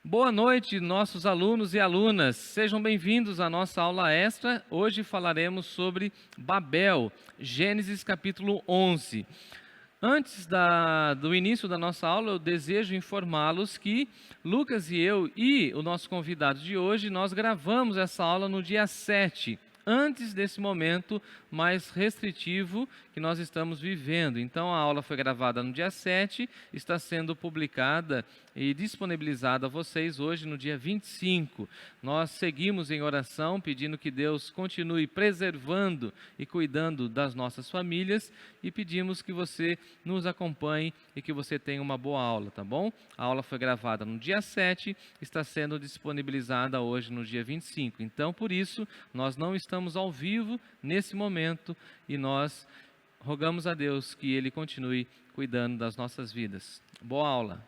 Boa noite, nossos alunos e alunas. Sejam bem-vindos à nossa aula extra. Hoje falaremos sobre Babel, Gênesis capítulo 11. Antes do início da nossa aula, eu desejo informá-los que Lucas e eu e o nosso convidado de hoje, nós gravamos essa aula no dia 7, antes desse momento mais restritivo que nós estamos vivendo. Então, a aula foi gravada no dia 7, está sendo publicada e disponibilizada a vocês hoje no dia 25. Nós seguimos em oração, pedindo que Deus continue preservando e cuidando das nossas famílias e pedimos que você nos acompanhe e que você tenha uma boa aula, tá bom? A aula foi gravada no dia 7, está sendo disponibilizada hoje no dia 25. Então, por isso, nós não estamos ao vivo nesse momento e nós rogamos a Deus que Ele continue cuidando das nossas vidas. Boa aula!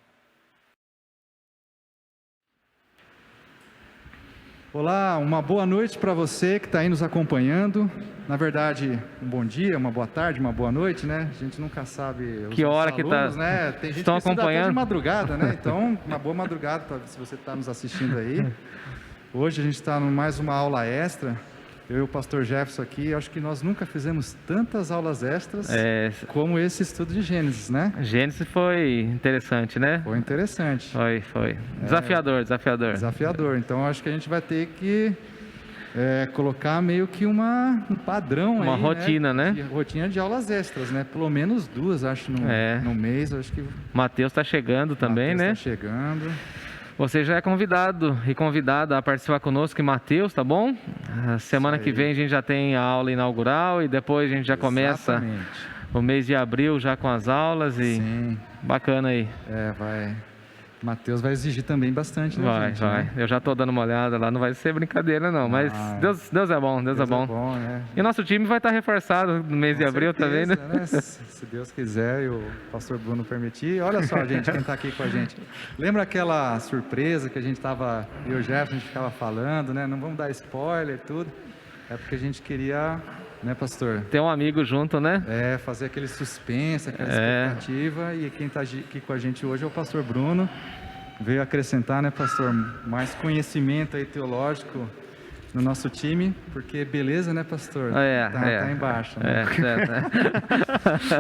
Olá, uma boa noite para você que está aí nos acompanhando. Na verdade, um bom dia, uma boa tarde, uma boa noite, né? A gente nunca sabe que hora que está, tá, né? Tem gente estão que estuda acompanhando até de madrugada, né? Então, uma boa madrugada se você está nos assistindo aí. Hoje a gente está em mais uma aula extra. Eu e o pastor Jefferson aqui, acho que nós nunca fizemos tantas aulas extras como esse estudo de Gênesis, né? Gênesis foi interessante, né? Foi interessante. Foi. Desafiador. Desafiador. Então, acho que a gente vai ter que colocar meio que um padrão uma aí, rotina, né? Rotina de aulas extras, né? Pelo menos duas, acho, no mês. Acho que Mateus está chegando também, né? Está chegando. Você já é convidado e convidada a participar conosco em Mateus, tá bom? A semana que vem a gente já tem a aula inaugural e depois a gente já começa o mês de abril já com as aulas e Sim. Bacana aí. Vai. Mateus vai exigir também bastante, né, gente? Vai. Eu já estou dando uma olhada lá, não vai ser brincadeira não, mas Deus é bom, Deus é bom. Né? E o nosso time vai estar reforçado no mês de abril também, né? Se Deus quiser e o pastor Bruno permitir. Olha só, gente, quem está aqui com a gente. Lembra aquela surpresa que a gente estava, eu e o Jefferson, a gente ficava falando, né? Não vamos dar spoiler e tudo. É porque a gente queria, né, pastor? Ter um amigo junto, né? Fazer aquele suspense, aquela expectativa. E quem está aqui com a gente hoje é o pastor Bruno. Veio acrescentar, né, pastor, mais conhecimento aí teológico no nosso time, porque beleza, né, pastor? Tá embaixo, né? Se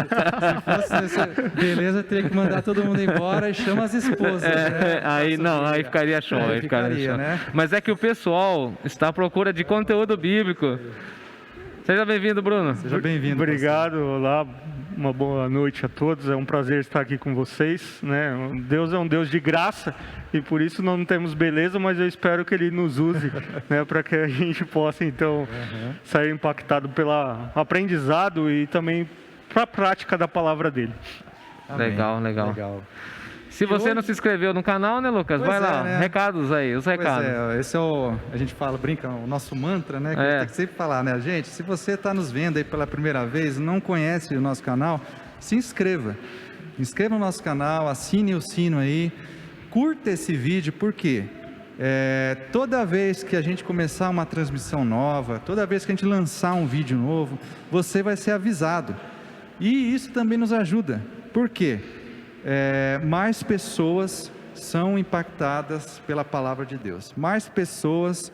fosse beleza, teria que mandar todo mundo embora e chama as esposas, né? Aí ficaria show. Né? Mas é que o pessoal está à procura de conteúdo bíblico. Seja bem-vindo, Bruno. Seja bem-vindo. Obrigado, olá, uma boa noite a todos, é um prazer estar aqui com vocês, né? Deus é um Deus de graça e por isso não temos beleza, mas eu espero que Ele nos use, né, para que a gente possa então sair impactado pelo aprendizado e também para a prática da palavra dele. Amém. Legal. Se você não se inscreveu no canal, né, Lucas? Vai lá, né? Recados aí, os recados. Esse é a gente brinca, o nosso mantra, né? Que a gente tem que sempre falar, né? Gente, se você está nos vendo aí pela primeira vez, não conhece o nosso canal, se inscreva. Inscreva no nosso canal, assine o sino aí, curta esse vídeo, por quê? Toda vez que a gente começar uma transmissão nova, toda vez que a gente lançar um vídeo novo, você vai ser avisado. E isso também nos ajuda. Por quê? Mais pessoas são impactadas pela palavra de Deus. Mais pessoas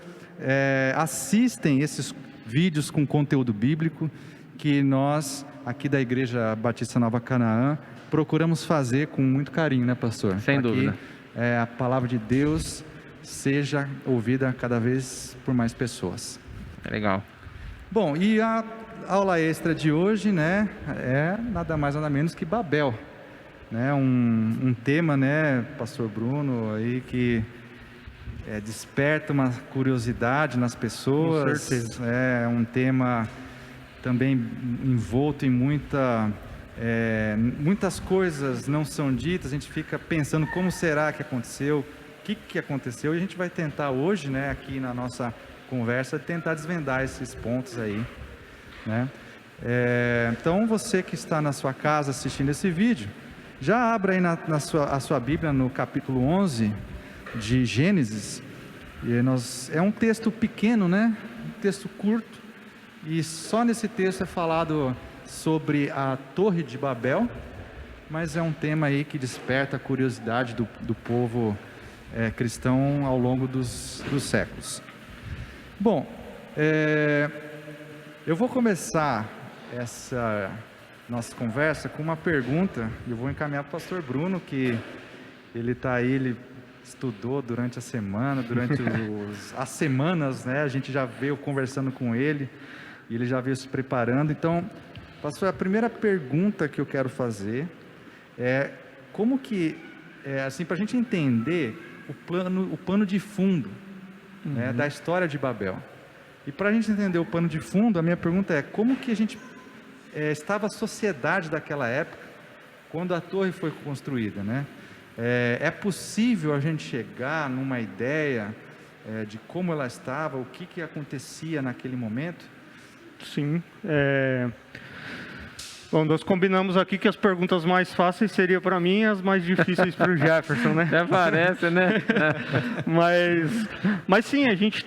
assistem esses vídeos com conteúdo bíblico que nós, aqui da Igreja Batista Nova Canaã, procuramos fazer com muito carinho, né, pastor? Sem dúvida. Que a palavra de Deus seja ouvida cada vez por mais pessoas. Legal. Bom, e a aula extra de hoje, né, é nada mais nada menos que Babel. Um tema, né, pastor Bruno, aí que desperta uma curiosidade nas pessoas. Com certeza. É um tema também envolto em muitas coisas não são ditas, a gente fica pensando como será que aconteceu, o que aconteceu, e a gente vai tentar hoje, né, aqui na nossa conversa, tentar desvendar esses pontos aí, né? Então, você que está na sua casa assistindo esse vídeo, já abra aí a sua Bíblia no capítulo 11 de Gênesis. É um texto pequeno, né? Um texto curto. E só nesse texto é falado sobre a Torre de Babel. Mas é um tema aí que desperta a curiosidade do povo cristão ao longo dos séculos. Bom, eu vou começar essa nossa conversa com uma pergunta, e eu vou encaminhar para o pastor Bruno, que ele está aí, ele estudou durante a semana, durante as semanas, né? A gente já veio conversando com ele, e ele já veio se preparando. Então, pastor, a primeira pergunta que eu quero fazer é como que, assim, para a gente entender o pano de fundo, né, da história de Babel. E para a gente entender o pano de fundo, a minha pergunta é como que a gente estava a sociedade daquela época, quando a torre foi construída, né? É possível a gente chegar numa ideia de como ela estava, o que acontecia naquele momento? Sim. Bom, nós combinamos aqui que as perguntas mais fáceis seriam para mim e as mais difíceis para o Jefferson, né? Até parece, né? Mas sim, a gente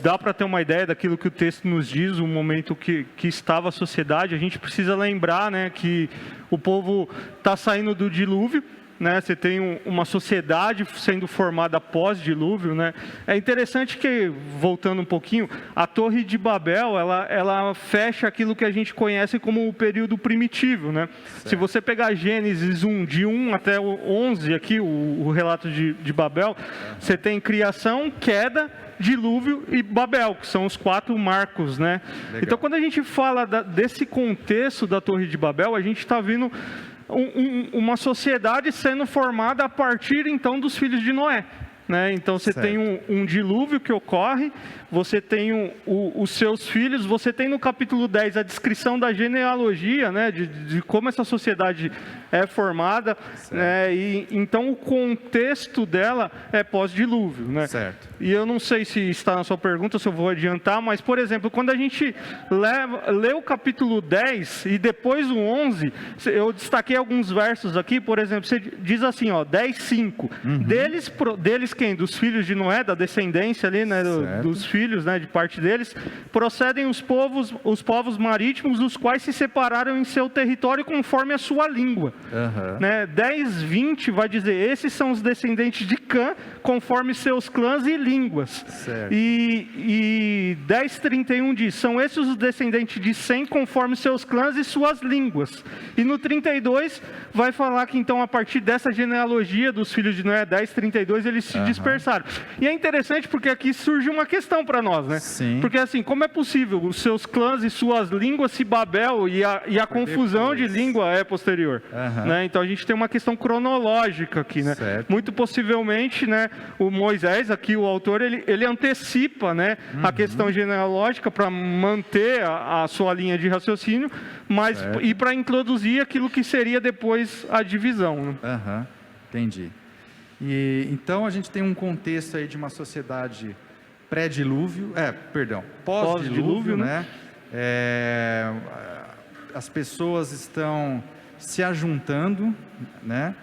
dá para ter uma ideia daquilo que o texto nos diz, o momento que estava a sociedade. A gente precisa lembrar, né, que o povo está saindo do dilúvio, né? Você tem uma sociedade sendo formada pós-dilúvio, né? É interessante que, voltando um pouquinho, a Torre de Babel, ela fecha aquilo que a gente conhece como o período primitivo, né? Se você pegar Gênesis 1, de 1 até o 11, aqui, o relato de Babel, você tem criação, queda, dilúvio e Babel, que são os 4 marcos, né? Legal. Então, quando a gente fala desse contexto da Torre de Babel, a gente está vendo uma sociedade sendo formada a partir, então, dos filhos de Noé, né? Então, você tem um dilúvio que ocorre, você tem os seus filhos, você tem no capítulo 10 a descrição da genealogia, né? De como essa sociedade é formada, né? E então o contexto dela é pós-dilúvio, né? Certo. E eu não sei se está na sua pergunta, se eu vou adiantar, mas, por exemplo, quando a gente lê o capítulo 10 e depois o 11, eu destaquei alguns versos aqui, por exemplo, você diz assim, ó, 10:5, deles quem? Dos filhos de Noé, da descendência ali, né? Dos filhos, né? De parte deles, procedem os povos marítimos, dos quais se separaram em seu território conforme a sua língua. Né? 10:20 vai dizer, esses são os descendentes de Cã, conforme seus clãs e línguas. Certo. E 10:31 diz, são esses os descendentes de Sem, conforme seus clãs e suas línguas. E no 32 vai falar que então a partir dessa genealogia dos filhos de Noé, 10:32, eles se dispersaram. E é interessante porque aqui surge uma questão para nós, né? Sim. Porque assim, como é possível os seus clãs e suas línguas se Babel e a confusão de língua é posterior? Né? Então a gente tem uma questão cronológica aqui, né? Certo. Muito possivelmente, né, o Moisés, aqui o autor, ele antecipa, né, a questão genealógica para manter a sua linha de raciocínio, mas e para introduzir aquilo que seria depois a divisão. Né? Entendi. E então a gente tem um contexto aí de uma sociedade pós-dilúvio, né? As pessoas estão se ajuntando, né?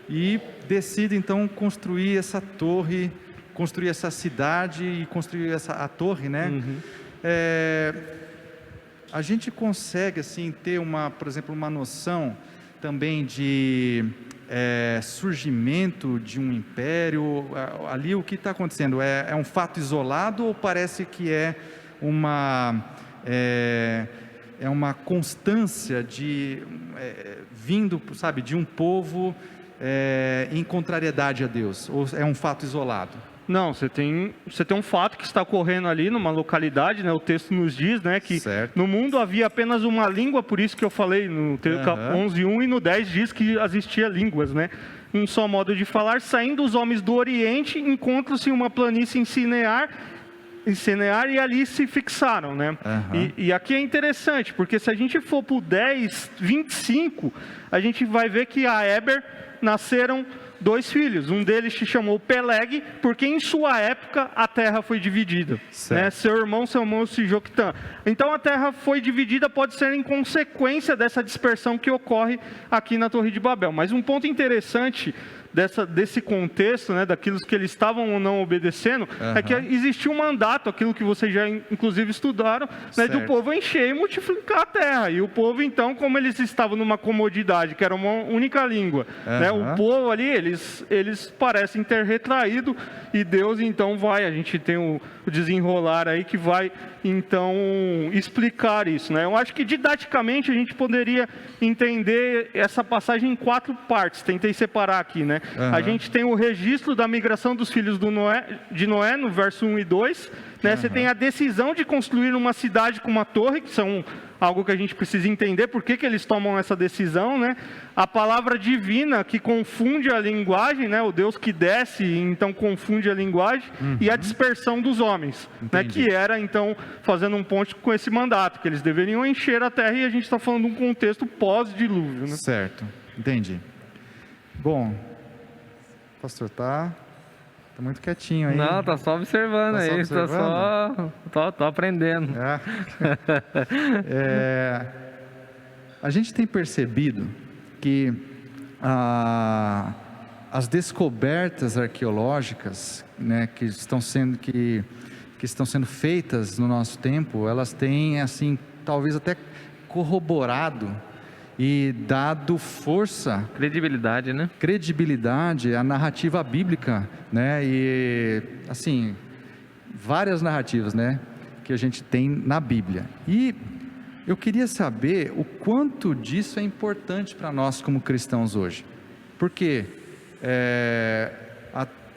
E decidem então construir essa torre, construir essa cidade e construir a torre, né? A gente consegue assim ter por exemplo, uma noção também de surgimento de um império ali. O que está acontecendo é um fato isolado ou parece que é uma constância vindo, sabe, de um povo em contrariedade a Deus, ou é um fato isolado? Não, você tem um fato que está ocorrendo ali numa localidade, né? O texto nos diz, né, que no mundo havia apenas uma língua, por isso que eu falei no 11:1, e no 10 diz que existia línguas, né? Um só modo de falar. Saindo os homens do Oriente, encontram-se em uma planície em Sinear, e ali se fixaram, né? E aqui é interessante, porque se a gente for para o 10:25, a gente vai ver que a Eber nasceram 2 filhos. Um deles se chamou Peleg, porque em sua época a terra foi dividida. Né? Seu irmão chamou-se Joctã. Então a terra foi dividida, pode ser em consequência dessa dispersão que ocorre aqui na Torre de Babel. Mas um ponto interessante desse contexto, né, daquilo que eles estavam ou não obedecendo, é que existia um mandato, aquilo que vocês já inclusive estudaram, né, de o povo encher e multiplicar a terra. E o povo, então, como eles estavam numa comodidade, que era uma única língua, né, o povo ali, eles parecem ter retraído, e Deus, então, a gente tem o desenrolar aí que vai, então, explicar isso, né? Eu acho que didaticamente a gente poderia entender essa passagem em 4 partes, tentei separar aqui, né? A gente tem o registro da migração dos filhos de Noé, no verso 1 e 2, né? Você tem a decisão de construir uma cidade com uma torre, que são algo que a gente precisa entender, por que eles tomam essa decisão, né? A palavra divina que confunde a linguagem, né? O Deus que desce, então confunde a linguagem, e a dispersão dos homens, né? Que era, então, fazendo um ponto com esse mandato, que eles deveriam encher a terra, e a gente está falando de um contexto pós-dilúvio, né? Certo, entendi. Bom, o pastor tá muito quietinho aí. Não, tá só observando aí, tô aprendendo. A gente tem percebido que as descobertas arqueológicas, né, que estão sendo feitas no nosso tempo, elas têm, assim, talvez até corroborado e dado força, credibilidade à narrativa bíblica, né? E assim, várias narrativas, né, que a gente tem na Bíblia. E eu queria saber o quanto disso é importante para nós como cristãos hoje, porque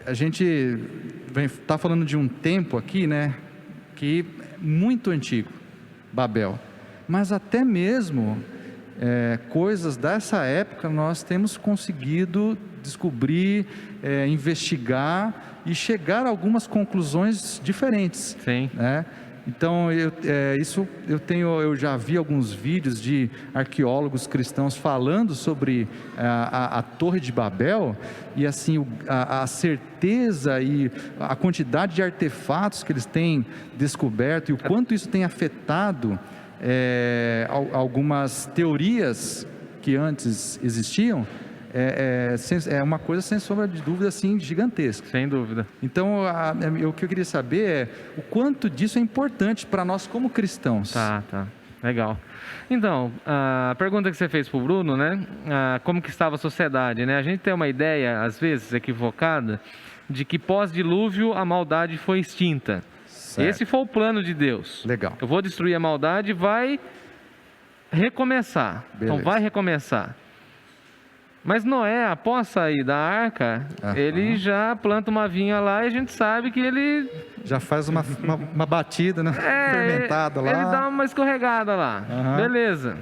a gente está falando de um tempo aqui, né, que é muito antigo, Babel, mas até mesmo coisas dessa época nós temos conseguido descobrir, investigar e chegar a algumas conclusões diferentes. Sim. Né? Então eu já vi alguns vídeos de arqueólogos cristãos falando sobre a Torre de Babel, e assim a certeza e a quantidade de artefatos que eles têm descoberto e o quanto isso tem afetado algumas teorias que antes existiam, é uma coisa sem sombra de dúvida, assim, gigantesca. Sem dúvida. Então, o que eu queria saber é o quanto disso é importante para nós como cristãos. Tá, legal. Então, a pergunta que você fez para o Bruno, né, como que estava a sociedade, né? A gente tem uma ideia, às vezes, equivocada, de que pós-dilúvio a maldade foi extinta. Certo. Esse foi o plano de Deus. Legal. Eu vou destruir a maldade e vai recomeçar. Beleza. Então vai recomeçar. Mas Noé, após sair da arca, ele já planta uma vinha lá, e a gente sabe que ele já faz uma batida, né? Fermentada lá. Ele dá uma escorregada lá. Beleza.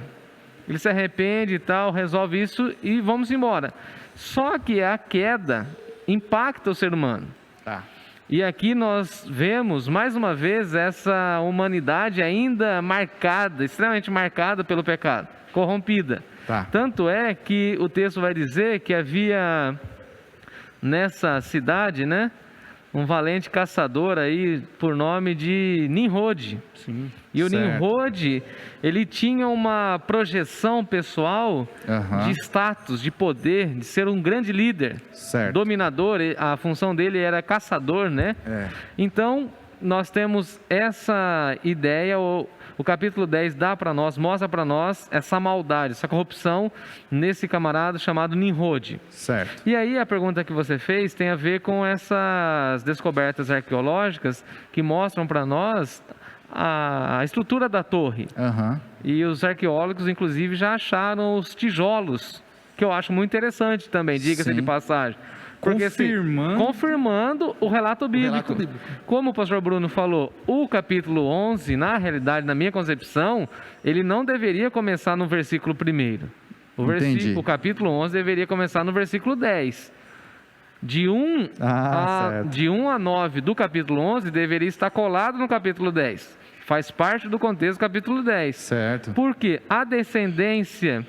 Ele se arrepende e tal, resolve isso e vamos embora. Só que a queda impacta o ser humano. Tá. E aqui nós vemos, mais uma vez, essa humanidade ainda marcada, extremamente marcada pelo pecado, corrompida. Tá. Tanto é que o texto vai dizer que havia nessa cidade, né, um valente caçador aí por nome de Nimrod. Sim. E o Nimrod, ele tinha uma projeção pessoal de status, de poder, de ser um grande líder, dominador. A função dele era caçador, né? Então, nós temos essa ideia, o capítulo 10 dá para nós, mostra para nós essa maldade, essa corrupção nesse camarada chamado Nimrod. Certo. E aí a pergunta que você fez tem a ver com essas descobertas arqueológicas que mostram para nós a estrutura da torre. E os arqueólogos, inclusive, já acharam os tijolos, que eu acho muito interessante também, diga-se de passagem. Porque, confirmando o relato bíblico. Como o pastor Bruno falou, o capítulo 11, na realidade, na minha concepção, ele não deveria começar no versículo 1º. O capítulo 11 deveria começar no versículo 10. De 1 a 9 do capítulo 11 deveria estar colado no capítulo 10. Faz parte do contexto do capítulo 10. Certo. Porque a descendência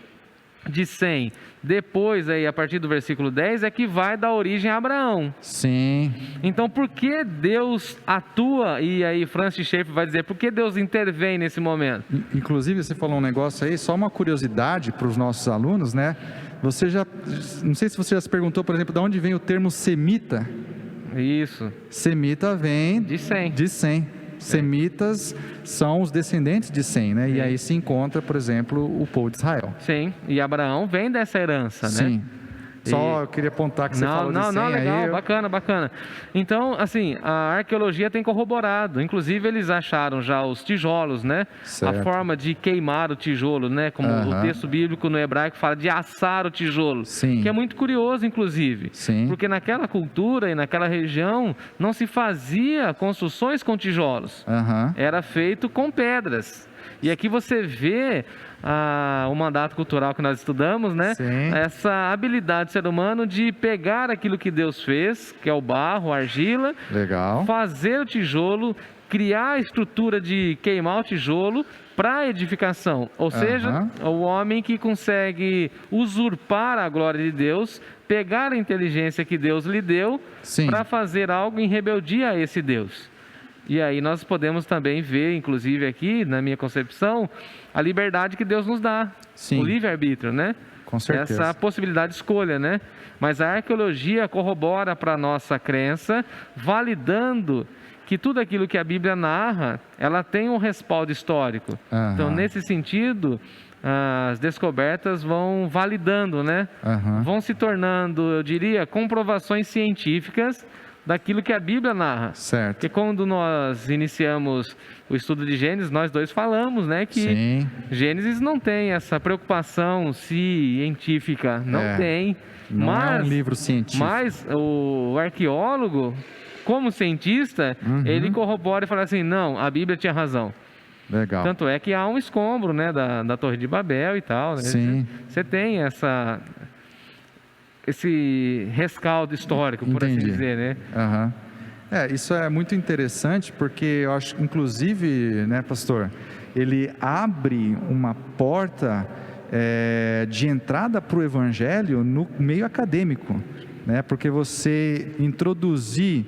de Sem, depois aí a partir do versículo 10, é que vai dar origem a Abraão. Sim. Então por que Deus atua, e aí Francis Schaeffer vai dizer, por que Deus intervém nesse momento? Inclusive você falou um negócio aí, só uma curiosidade para os nossos alunos, né? Não sei se você já se perguntou, por exemplo, de onde vem o termo semita. Isso. Semita vem De Sem. de Sem. Semitas são os descendentes de Sem, né? E aí se encontra, por exemplo, o povo de Israel. Sim, e Abraão vem dessa herança, né? Sim. Só eu queria apontar que você falou de Sem. Não, legal, aí bacana. Então, assim, a arqueologia tem corroborado. Inclusive, eles acharam já os tijolos, né? Certo. A forma de queimar o tijolo, né? Como o texto bíblico no hebraico fala de assar o tijolo. Sim. Que é muito curioso, inclusive. Sim. Porque naquela cultura e naquela região não se fazia construções com tijolos. Aham. Era feito com pedras. E aqui você vê o mandato cultural que nós estudamos, né? Sim. Essa habilidade do ser humano de pegar aquilo que Deus fez, que é o barro, a argila, Legal. fazer o tijolo, criar a estrutura de queimar o tijolo para edificação. Ou seja, o homem que consegue usurpar a glória de Deus, pegar a inteligência que Deus lhe deu para fazer algo em rebeldia a esse Deus. E aí nós podemos também ver, inclusive aqui, na minha concepção, a liberdade que Deus nos dá. Sim. O livre-arbítrio, né? Com certeza. Essa possibilidade de escolha, né? Mas a arqueologia corrobora para a nossa crença, validando que tudo aquilo que a Bíblia narra, ela tem um respaldo histórico. Então, nesse sentido, as descobertas vão validando, né? Vão se tornando, eu diria, comprovações científicas daquilo que a Bíblia narra. Certo. Porque quando nós iniciamos o estudo de Gênesis, nós dois falamos, né, que Gênesis não tem essa preocupação científica, não tem. Não é um livro científico. Mas o arqueólogo, como cientista, ele corrobora e fala assim, não, a Bíblia tinha razão. Legal. Tanto é que há um escombro, né, da Torre de Babel e tal. Né? Sim. Você tem esse rescaldo histórico, por assim dizer, né? Isso é muito interessante porque eu acho, inclusive, né, pastor, ele abre uma porta de entrada para o evangelho no meio acadêmico, né? Porque você introduzir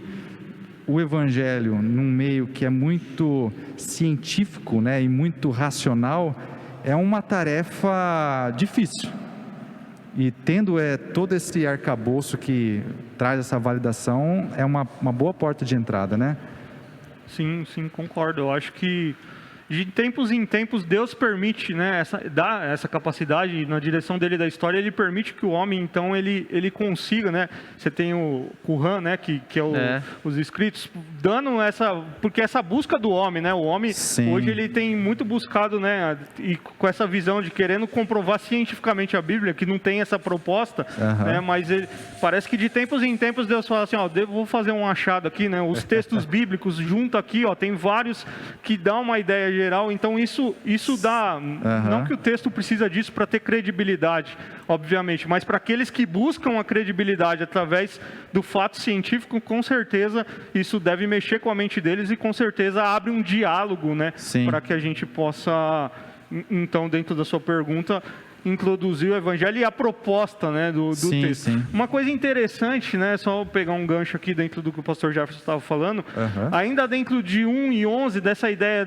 o evangelho num meio que é muito científico, né, e muito racional, é uma tarefa difícil. E tendo todo esse arcabouço que traz essa validação, é uma boa porta de entrada, né? Sim, concordo. Eu acho que de tempos em tempos Deus permite, né, dá essa capacidade na direção dele da história. Ele permite que o homem, então, ele consiga, né? Você tem o Qur'an, né, que é os escritos, dando porque essa busca do homem, né? O homem hoje ele tem muito buscado, né, e com essa visão de querendo comprovar cientificamente a Bíblia, que não tem essa proposta, né? Mas parece que de tempos em tempos Deus fala assim, vou fazer um achado aqui, né? Os textos bíblicos junto aqui, tem vários que dão uma ideia geral. Então isso dá, não que o texto precisa disso para ter credibilidade, obviamente, mas para aqueles que buscam a credibilidade através do fato científico, com certeza isso deve mexer com a mente deles e com certeza abre um diálogo, né, para que a gente possa, então, dentro da sua pergunta, introduzir o evangelho e a proposta, né, do texto. Uma coisa interessante, né, só pegar um gancho aqui dentro do que o pastor Jefferson estava falando, ainda dentro de 1 e 11, dessa ideia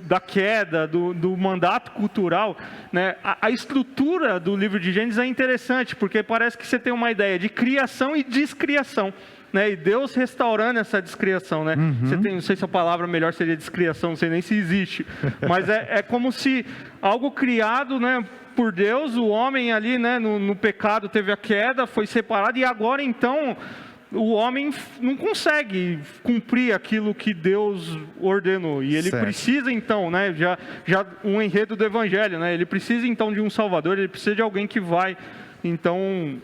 da queda, do mandato cultural, né, a estrutura do livro de Gênesis é interessante, porque parece que você tem uma ideia de criação e descriação. Né, e Deus restaurando essa descriação, né? Você tem, não sei se a palavra melhor seria descriação, não sei nem se existe, mas é como se algo criado, né, por Deus, o homem ali, né, no pecado teve a queda, foi separado, e agora então o homem não consegue cumprir aquilo que Deus ordenou, e ele precisa então, né, já um enredo do evangelho, né, ele precisa então de um salvador, ele precisa de alguém que vai, então,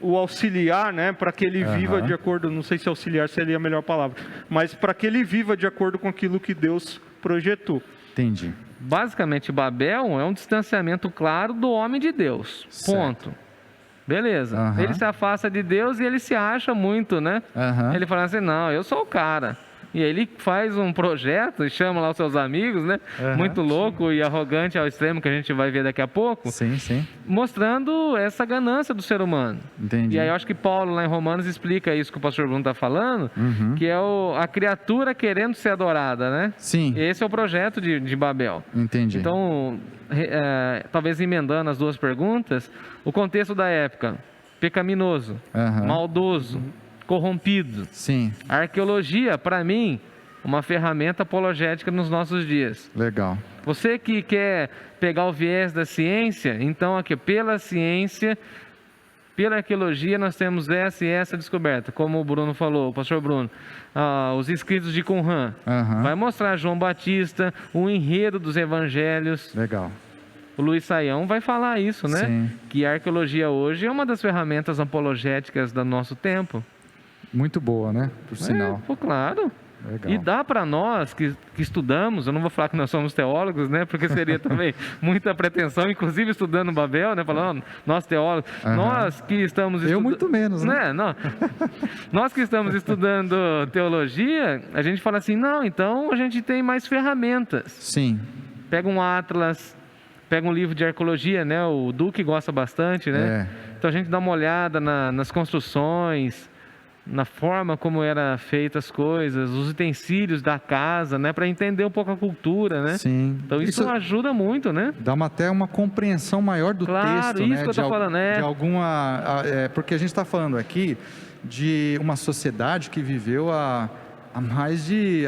o auxiliar, né, para que ele viva de acordo, não sei se auxiliar seria a melhor palavra, mas para que ele viva de acordo com aquilo que Deus projetou. Entendi. Basicamente, Babel é um distanciamento claro do homem de Deus. Ponto. Beleza. Ele se afasta de Deus e ele se acha muito, né? Ele fala assim, não, eu sou o cara. E ele faz um projeto e chama lá os seus amigos, né? Muito louco e arrogante ao extremo, que a gente vai ver daqui a pouco. Sim, sim. Mostrando essa ganância do ser humano. Entendi. E aí eu acho que Paulo, lá em Romanos, explica isso que o pastor Bruno está falando, que é a criatura querendo ser adorada, né? Sim. Esse é o projeto de Babel. Entendi. Então, talvez emendando as duas perguntas, o contexto da época: pecaminoso, maldoso, corrompido. Sim. A arqueologia, para mim, uma ferramenta apologética nos nossos dias. Legal. Você que quer pegar o viés da ciência, então aqui, pela ciência, pela arqueologia, nós temos essa e essa descoberta. Como o Bruno falou, o pastor Bruno, os escritos de Qumran. Vai mostrar João Batista, o enredo dos evangelhos. Legal. O Luiz Saião vai falar isso, né? Sim. Que a arqueologia hoje é uma das ferramentas apologéticas do nosso tempo. Muito boa, né? Por sinal. Claro. Legal. E dá para nós que estudamos, eu não vou falar que nós somos teólogos, né? Porque seria também muita pretensão, inclusive estudando Babel, né? Falando, nós teólogos, nós que estamos estudando... Eu muito menos, né? Não. Nós que estamos estudando teologia, a gente fala assim, não, então a gente tem mais ferramentas. Sim. Pega um atlas, pega um livro de arqueologia, né? O Duque gosta bastante, né? Então a gente dá uma olhada nas construções, na forma como era feita as coisas, os utensílios da casa, né, para entender um pouco a cultura, né? Sim. Então isso ajuda muito, né? Dá até uma compreensão maior do texto, isso, né? Que eu tô falando, de alguma, porque a gente está falando aqui de uma sociedade que viveu há mais de,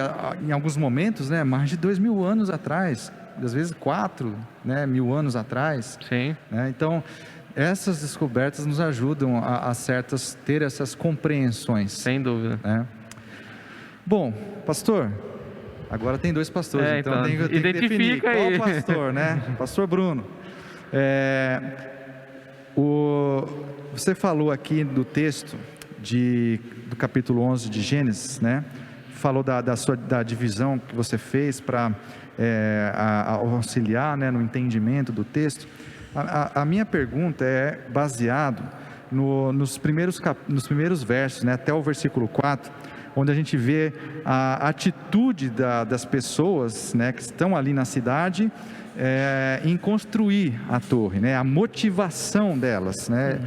em alguns momentos, né, mais de 2000 anos atrás, às vezes 4.000 anos atrás. Sim. Né? Então essas descobertas nos ajudam a ter essas compreensões. Sem dúvida. Né? Bom, pastor, agora tem 2 pastores, então tem que definir aí. Qual pastor, né? Pastor Bruno. Você falou aqui do texto do capítulo 11 de Gênesis, né? Falou da divisão que você fez para auxiliar, né, no entendimento do texto. A minha pergunta é baseado nos primeiros versos, né, até o versículo 4, onde a gente vê a atitude das pessoas, né, que estão ali na cidade, em construir a torre, né, a motivação delas, né?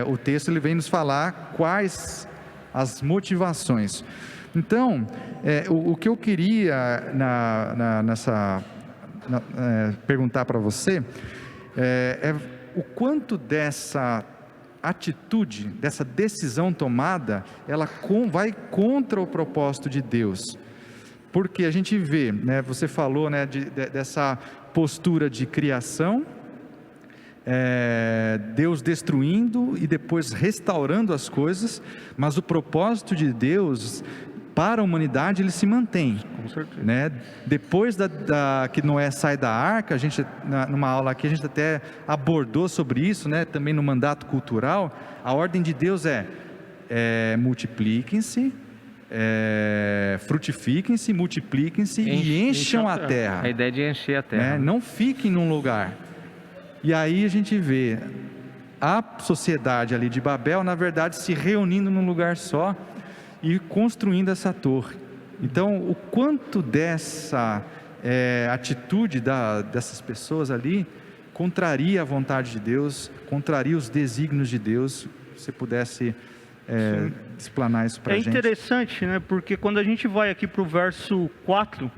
O texto ele vem nos falar quais as motivações. Então, o que eu queria perguntar para você o quanto dessa atitude, dessa decisão tomada, ela vai contra o propósito de Deus. Porque a gente vê, né, você falou, né, dessa postura de criação, Deus destruindo e depois restaurando as coisas, mas o propósito de Deus para a humanidade ele se mantém. Com certeza. Né? Depois que Noé sai da arca, a gente, numa aula aqui, a gente até abordou sobre isso, né? Também no mandato cultural, a ordem de Deus multipliquem-se, frutifiquem-se, multipliquem-se e encham a terra. A ideia de encher a terra. Né? Não fiquem num lugar. E aí a gente vê a sociedade ali de Babel, na verdade, se reunindo num lugar só e construindo essa torre. Então, o quanto dessa atitude dessas pessoas ali contraria a vontade de Deus, contraria os desígnios de Deus, se você pudesse explanar isso para a gente. É interessante, né? Porque quando a gente vai aqui para o verso 4,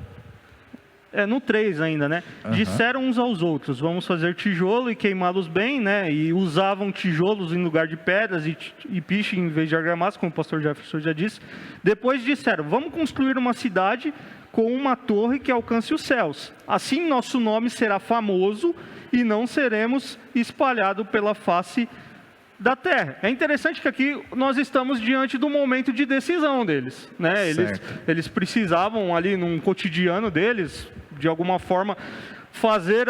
no 3 ainda, né? Disseram uns aos outros, vamos fazer tijolo e queimá-los bem, né? E usavam tijolos em lugar de pedras e piche em vez de argamassa, como o pastor Jefferson já disse. Depois disseram, vamos construir uma cidade com uma torre que alcance os céus. Assim nosso nome será famoso e não seremos espalhados pela face da terra. É interessante que aqui nós estamos diante do momento de decisão deles, né? Eles precisavam ali num cotidiano deles, de alguma forma, fazer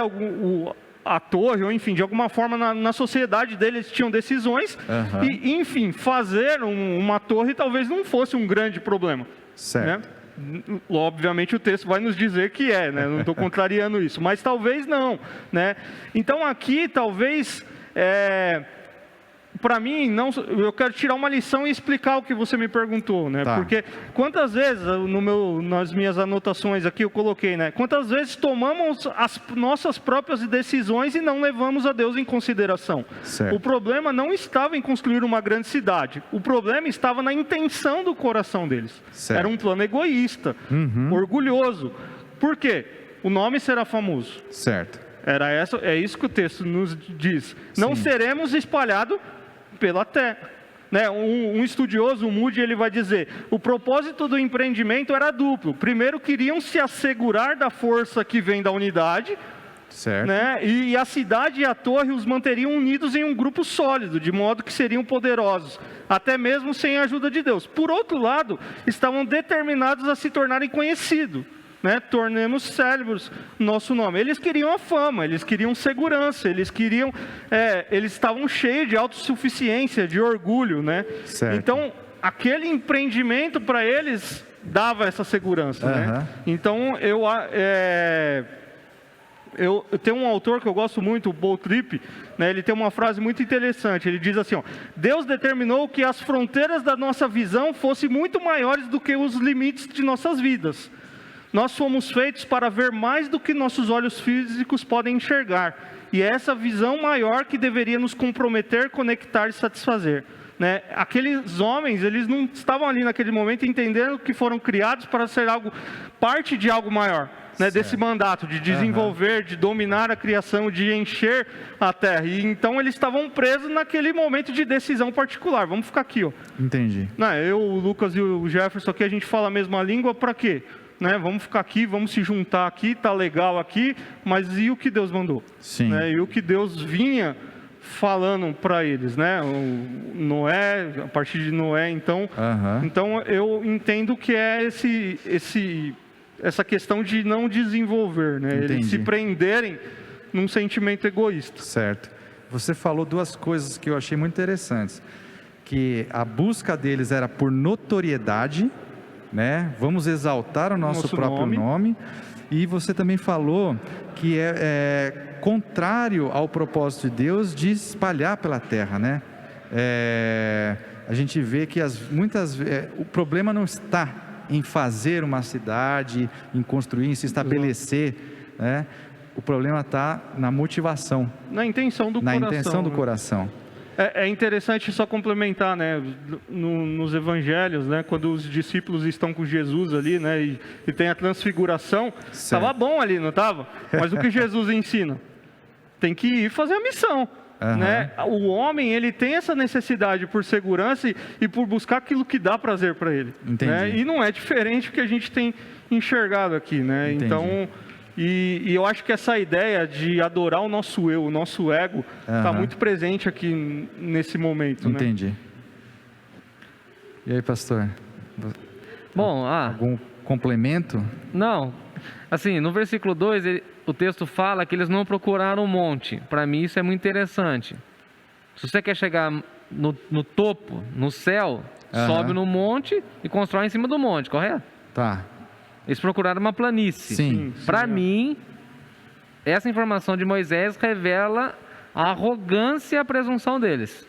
a torre, ou enfim, de alguma forma na sociedade deles tinham decisões, e enfim, fazer uma torre talvez não fosse um grande problema. Certo. Né? Obviamente o texto vai nos dizer que né? Não estou contrariando isso, mas talvez não, né? Então aqui talvez para mim, não, eu quero tirar uma lição e explicar o que você me perguntou, né? Tá. Porque quantas vezes, nas minhas anotações aqui eu coloquei, né? Quantas vezes tomamos as nossas próprias decisões e não levamos a Deus em consideração? Certo. O problema não estava em construir uma grande cidade. O problema estava na intenção do coração deles. Certo. Era um plano egoísta, orgulhoso. Por quê? O nome será famoso. Certo. É isso que o texto nos diz. Não seremos espalhados pela terra. Né? Um estudioso, o Moody, ele vai dizer: o propósito do empreendimento era duplo. Primeiro, queriam se assegurar da força que vem da unidade, Certo. né? E a cidade e a torre os manteriam unidos em um grupo sólido, de modo que seriam poderosos, até mesmo sem a ajuda de Deus. Por outro lado, estavam determinados a se tornarem conhecidos. Né? Tornemos célebres nosso nome. Eles queriam a fama, eles queriam segurança, eles estavam cheios de autossuficiência, de orgulho, né? Certo. Então, aquele empreendimento para eles dava essa segurança, né? Então, eu tenho um autor que eu gosto muito, o Paul Tripp, né? Ele tem uma frase muito interessante. Ele diz assim: ó, Deus determinou que as fronteiras da nossa visão fossem muito maiores do que os limites de nossas vidas. Nós fomos feitos para ver mais do que nossos olhos físicos podem enxergar. E é essa visão maior que deveria nos comprometer, conectar e satisfazer. Né? Aqueles homens, eles não estavam ali naquele momento entendendo que foram criados para ser parte de algo maior. Né? Desse mandato de desenvolver, de dominar a criação, de encher a terra. E então eles estavam presos naquele momento de decisão particular. Vamos ficar aqui, ó. Entendi. Eu, o Lucas e o Jefferson aqui, a gente fala a mesma língua para quê? Né? Vamos ficar aqui, vamos se juntar aqui, tá legal aqui, mas e o que Deus mandou? Sim. Né? E o que Deus vinha falando para eles, né? O Noé, a partir de Noé, então, então eu entendo que é essa questão de não desenvolver, né? Eles se prenderem num sentimento egoísta. Certo. Você falou duas coisas que eu achei muito interessantes, que a busca deles era por notoriedade, né? Vamos exaltar o nosso próprio nome. E você também falou que é contrário ao propósito de Deus de espalhar pela terra, né? A gente vê que o problema não está em fazer uma cidade, em construir, em se estabelecer, né? O problema está na motivação, na intenção do coração. Na intenção do coração. É interessante só complementar, né, nos evangelhos, né, quando os discípulos estão com Jesus ali, né, e tem a transfiguração, estava bom ali, não estava? Mas o que Jesus ensina? Tem que ir fazer a missão. Né? O homem, ele tem essa necessidade por segurança e por buscar aquilo que dá prazer para ele. Né? E não é diferente do que a gente tem enxergado aqui, né? Então, e eu acho que essa ideia de adorar o nosso eu, o nosso ego, está muito presente aqui nesse momento. Entendi. Né? E aí, pastor? Bom, algum complemento? Não. Assim, no versículo 2, o texto fala que eles não procuraram um monte. Para mim isso é muito interessante. Se você quer chegar no topo, no céu, sobe no monte e constrói em cima do monte, correto? Tá. Eles procuraram uma planície. Sim. Para mim, essa informação de Moisés revela a arrogância e a presunção deles.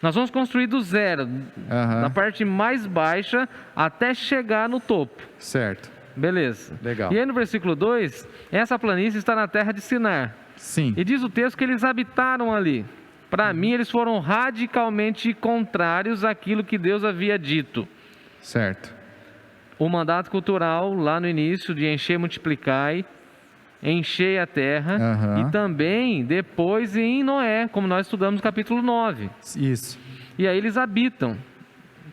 Nós vamos construir do zero, da parte mais baixa até chegar no topo. Certo. Beleza. Legal. E aí no versículo 2, essa planície está na terra de Sinar. Sim. E diz o texto que eles habitaram ali. Para mim, eles foram radicalmente contrários àquilo que Deus havia dito. Certo. O mandato cultural, lá no início, de encher, multiplicai, encher a terra. E também depois em Noé, como nós estudamos no capítulo 9. Isso. E aí eles habitam.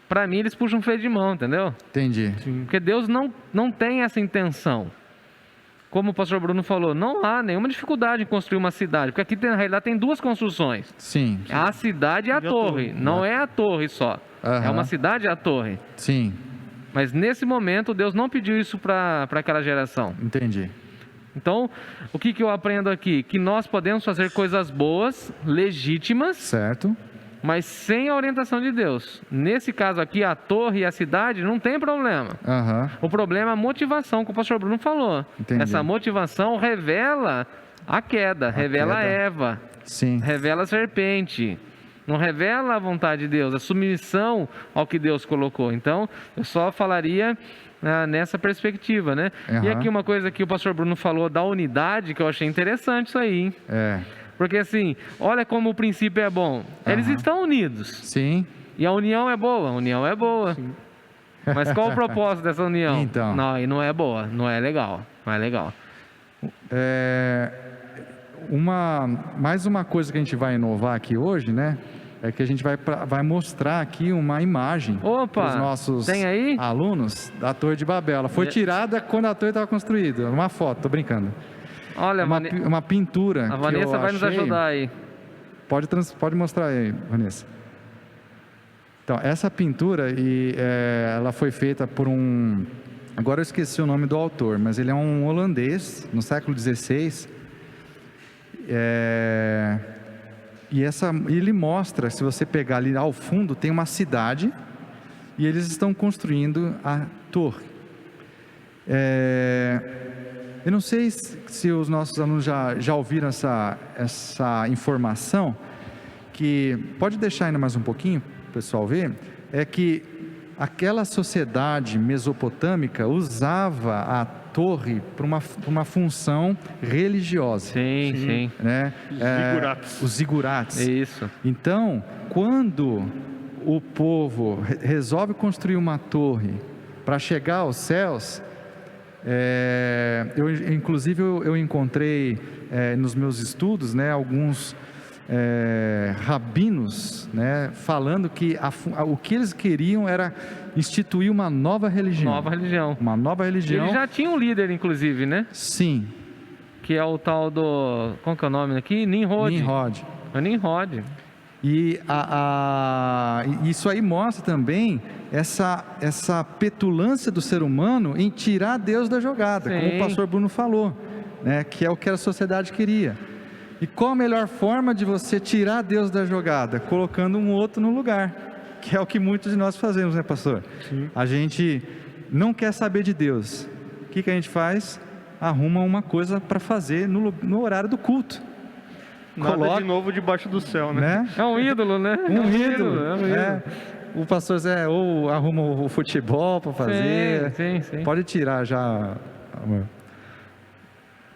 Para mim, eles puxam freio de mão, entendeu? Entendi. Porque Deus não tem essa intenção. Como o pastor Bruno falou, não há nenhuma dificuldade em construir uma cidade. Porque aqui, na realidade, tem duas construções. Sim. A cidade e a torre. Não é a torre só. É uma cidade e a torre. Sim. Mas, nesse momento, Deus não pediu isso para aquela geração. Entendi. Então, o que eu aprendo aqui? Que nós podemos fazer coisas boas, legítimas. Certo. Mas sem a orientação de Deus. Nesse caso aqui, a torre e a cidade não tem problema. O problema é a motivação, que o pastor Bruno falou. Entendi. Essa motivação revela a queda, revela a Eva, Sim. revela a serpente. não revela a vontade de Deus, a submissão ao que Deus colocou. Então, eu só falaria nessa perspectiva, né? E aqui uma coisa que o pastor Bruno falou da unidade, que eu achei interessante isso aí, hein? Porque assim, olha como o princípio é bom. Eles estão unidos. Sim. E a união é boa, a união é boa. Sim. Mas qual o propósito dessa união? Então. Não, e não é boa, não é legal, não é legal. Mais uma coisa que a gente vai inovar aqui hoje, né? É que a gente vai mostrar aqui uma imagem para os nossos alunos da Torre de Babel. Ela foi tirada quando a torre estava construída. Uma foto, tô brincando. Olha, uma pintura. A Vanessa vai nos ajudar aí. Pode mostrar aí, Vanessa. Então, essa pintura, ela foi feita por agora eu esqueci o nome do autor, mas ele é um holandês, no século XVI. E ele mostra, se você pegar ali ao fundo, tem uma cidade e eles estão construindo a torre. Eu não sei se os nossos alunos já ouviram essa informação, que pode deixar ainda mais um pouquinho para o pessoal ver, é que aquela sociedade mesopotâmica usava a torre para uma função religiosa. Sim. Né? Os zigurates. Isso. Então, quando o povo resolve construir uma torre para chegar aos céus, inclusive eu encontrei nos meus estudos, né, alguns rabinos, né, falando que o que eles queriam era instituir uma nova religião. Uma nova religião. Ele já tinha um líder, inclusive, né? Sim. Que é o tal do... Qual que é o nome aqui? Nimrod. É Nimrod. E isso aí mostra também essa petulância do ser humano em tirar Deus da jogada, como o pastor Bruno falou, né, que é o que a sociedade queria. E qual a melhor forma de você tirar Deus da jogada? Colocando um outro no lugar, que é o que muitos de nós fazemos, né, pastor? Sim. A gente não quer saber de Deus. O que a gente faz? Arruma uma coisa para fazer no horário do culto. Nada de novo debaixo do céu, né? É um ídolo, né? Um ídolo. O pastor Zé ou arruma o futebol para fazer. Sim. Pode tirar já.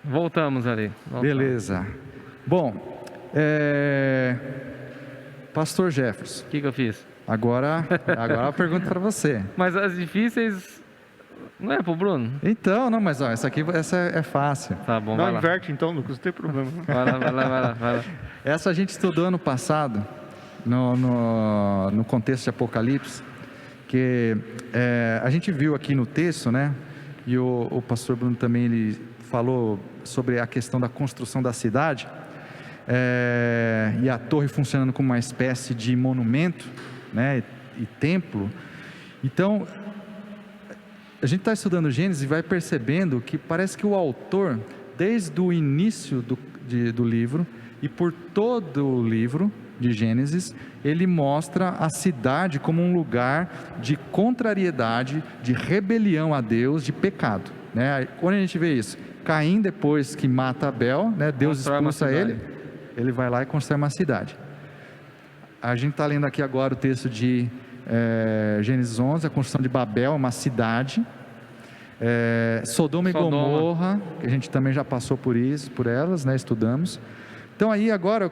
Voltamos ali. Beleza. Bom, pastor Jefferson. O que eu fiz? Agora a pergunta para você. Mas as difíceis não é pro Bruno? Então, não, mas essa é fácil. Tá bom, não, inverte então, Lucas, não tem problema. Vai lá. Essa a gente estudou ano passado, no contexto de Apocalipse, que a gente viu aqui no texto, né? E o pastor Bruno também ele falou sobre a questão da construção da cidade, e a torre funcionando como uma espécie de monumento, né? E templo. Então, a gente está estudando Gênesis e vai percebendo que parece que o autor, desde o início do livro e por todo o livro de Gênesis, ele mostra a cidade como um lugar de contrariedade, de rebelião a Deus, de pecado, né? Quando a gente vê isso, Caim, depois que mata Abel, né, Deus expulsa ele vai lá e constrói uma cidade. A gente está lendo aqui agora o texto de Gênesis 11, a construção de Babel, uma cidade. Sodoma e Gomorra, que a gente também já passou por elas, né, estudamos. Então aí agora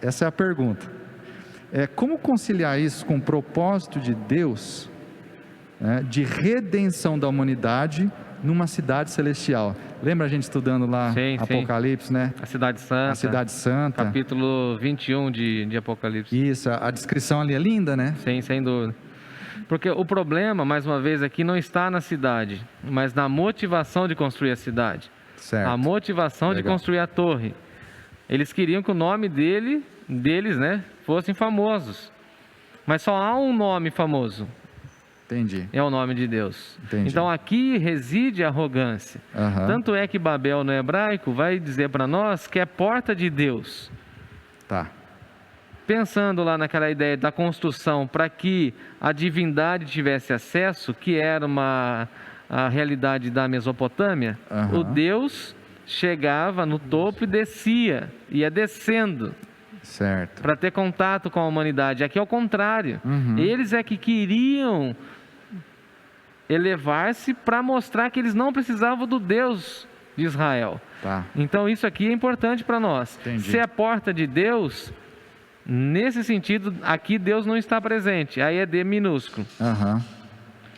essa é a pergunta. Como conciliar isso com o propósito de Deus, né, de redenção da humanidade numa cidade celestial? Lembra a gente estudando lá Apocalipse, né? A Cidade Santa. A Cidade Santa. Capítulo 21 de Apocalipse. Isso, a descrição ali é linda, né? Sim, sem dúvida. Porque o problema, mais uma vez, aqui não está na cidade, mas na motivação de construir a cidade. Certo. A motivação de construir a torre. Eles queriam que o nome deles, né, fossem famosos. Mas só há um nome famoso. Entendi. É o nome de Deus. Entendi. Então aqui reside a arrogância. Tanto é que Babel no hebraico vai dizer para nós que é porta de Deus. Tá. Pensando lá naquela ideia da construção para que a divindade tivesse acesso, que era a realidade da Mesopotâmia, o Deus chegava no topo e descia, ia descendo. Certo. Para ter contato com a humanidade. Aqui é o contrário. Eles é que queriam elevar-se para mostrar que eles não precisavam do Deus de Israel. Tá. Então isso aqui é importante para nós. Entendi. Ser a porta de Deus, nesse sentido, aqui Deus não está presente. Aí é D minúsculo.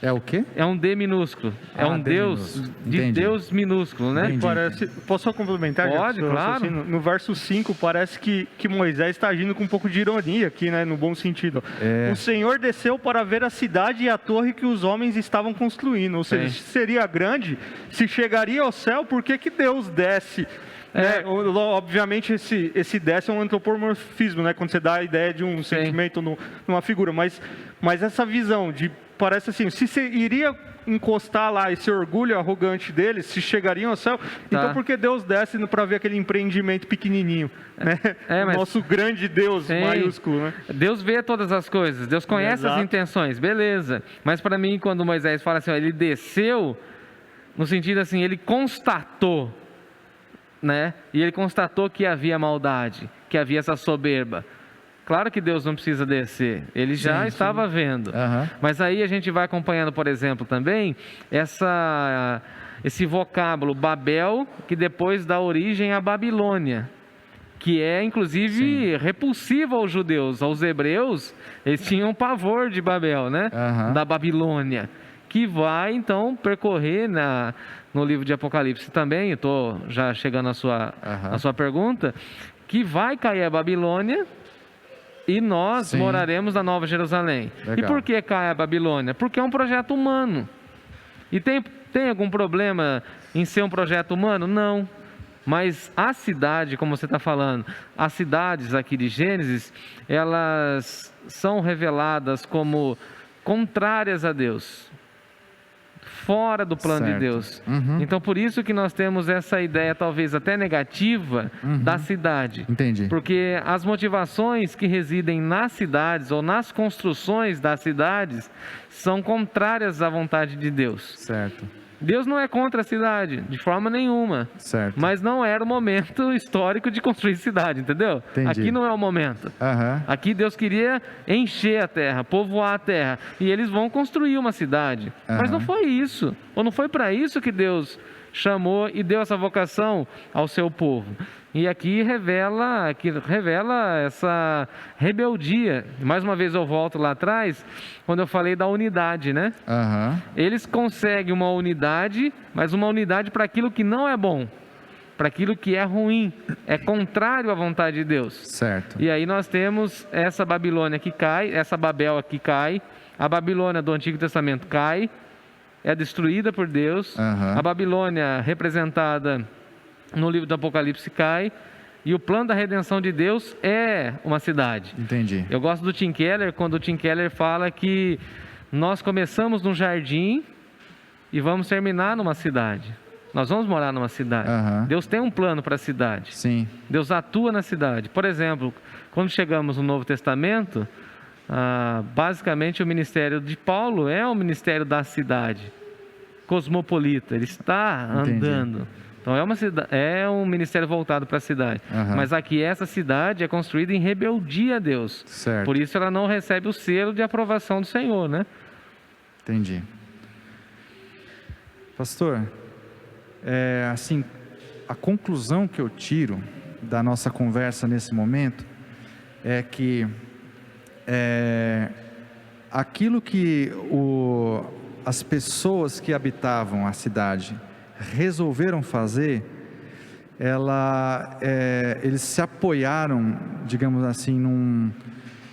É o quê? É um D minúsculo. É um D Deus minúsculo. de Entendi. Deus minúsculo, né? Entendi. Parece, posso só complementar? Pode, claro. No verso 5, parece que Moisés está agindo com um pouco de ironia aqui, né, no bom sentido. O Senhor desceu para ver a cidade e a torre que os homens estavam construindo. Ou seja, se seria grande, se chegaria ao céu, por que Deus desce? Obviamente esse desce é um antropomorfismo, né? Quando você dá a ideia de um sentimento numa figura, mas essa visão de, parece assim, se você iria encostar lá esse orgulho arrogante deles, se chegariam ao céu, então por que Deus desce para ver aquele empreendimento pequenininho, né? O nosso grande Deus maiúsculo, né? Deus vê todas as coisas, Deus conhece as intenções, beleza, mas para mim, quando Moisés fala assim, ó, ele desceu, no sentido assim, ele constatou, né? E ele constatou que havia maldade, que havia essa soberba. Claro que Deus não precisa descer, ele já estava vendo. Mas aí a gente vai acompanhando, por exemplo, também esse vocábulo Babel, que depois dá origem à Babilônia, que é inclusive repulsivo aos judeus, aos hebreus, eles tinham pavor de Babel, né? Da Babilônia, que vai então percorrer no livro de Apocalipse também, estou já chegando à sua pergunta, que vai cair a Babilônia, e nós moraremos na Nova Jerusalém. Legal. E por que cai a Babilônia? Porque é um projeto humano. E tem algum problema em ser um projeto humano? Não. Mas a cidade, como você está falando, as cidades aqui de Gênesis, elas são reveladas como contrárias a Deus, fora do plano de Deus. Então, por isso que nós temos essa ideia, talvez até negativa, da cidade. Entendi. Porque as motivações que residem nas cidades ou nas construções das cidades são contrárias à vontade de Deus. Certo. Deus não é contra a cidade, de forma nenhuma. Certo. Mas não era o momento histórico de construir cidade, entendeu? Entendi. Aqui não é o momento. Aqui Deus queria encher a terra, povoar a terra. E eles vão construir uma cidade. Mas não foi isso. Ou não foi para isso que Deus chamou e deu essa vocação ao seu povo. E aqui revela essa rebeldia. Mais uma vez eu volto lá atrás, quando eu falei da unidade, né? Eles conseguem uma unidade, mas uma unidade para aquilo que não é bom, para aquilo que é ruim, é contrário à vontade de Deus. Certo. E aí nós temos essa Babilônia que cai, essa Babel aqui cai, a Babilônia do Antigo Testamento cai, é destruída por Deus, a Babilônia representada no livro do Apocalipse cai, e o plano da redenção de Deus é uma cidade. Entendi. Eu gosto do Tim Keller, quando o Tim Keller fala que nós começamos num jardim e vamos terminar numa cidade. Nós vamos morar numa cidade. Deus tem um plano para a cidade. Sim. Deus atua na cidade. Por exemplo, quando chegamos no Novo Testamento, basicamente o ministério de Paulo é o ministério da cidade, cosmopolita, ele está andando. Então é um ministério voltado para a cidade. Mas aqui essa cidade é construída em rebeldia a Deus. Certo. Por isso ela não recebe o selo de aprovação do Senhor, né? Entendi. Pastor, assim, a conclusão que eu tiro da nossa conversa nesse momento é que aquilo que as pessoas que habitavam a cidade resolveram fazer, eles se apoiaram, digamos assim,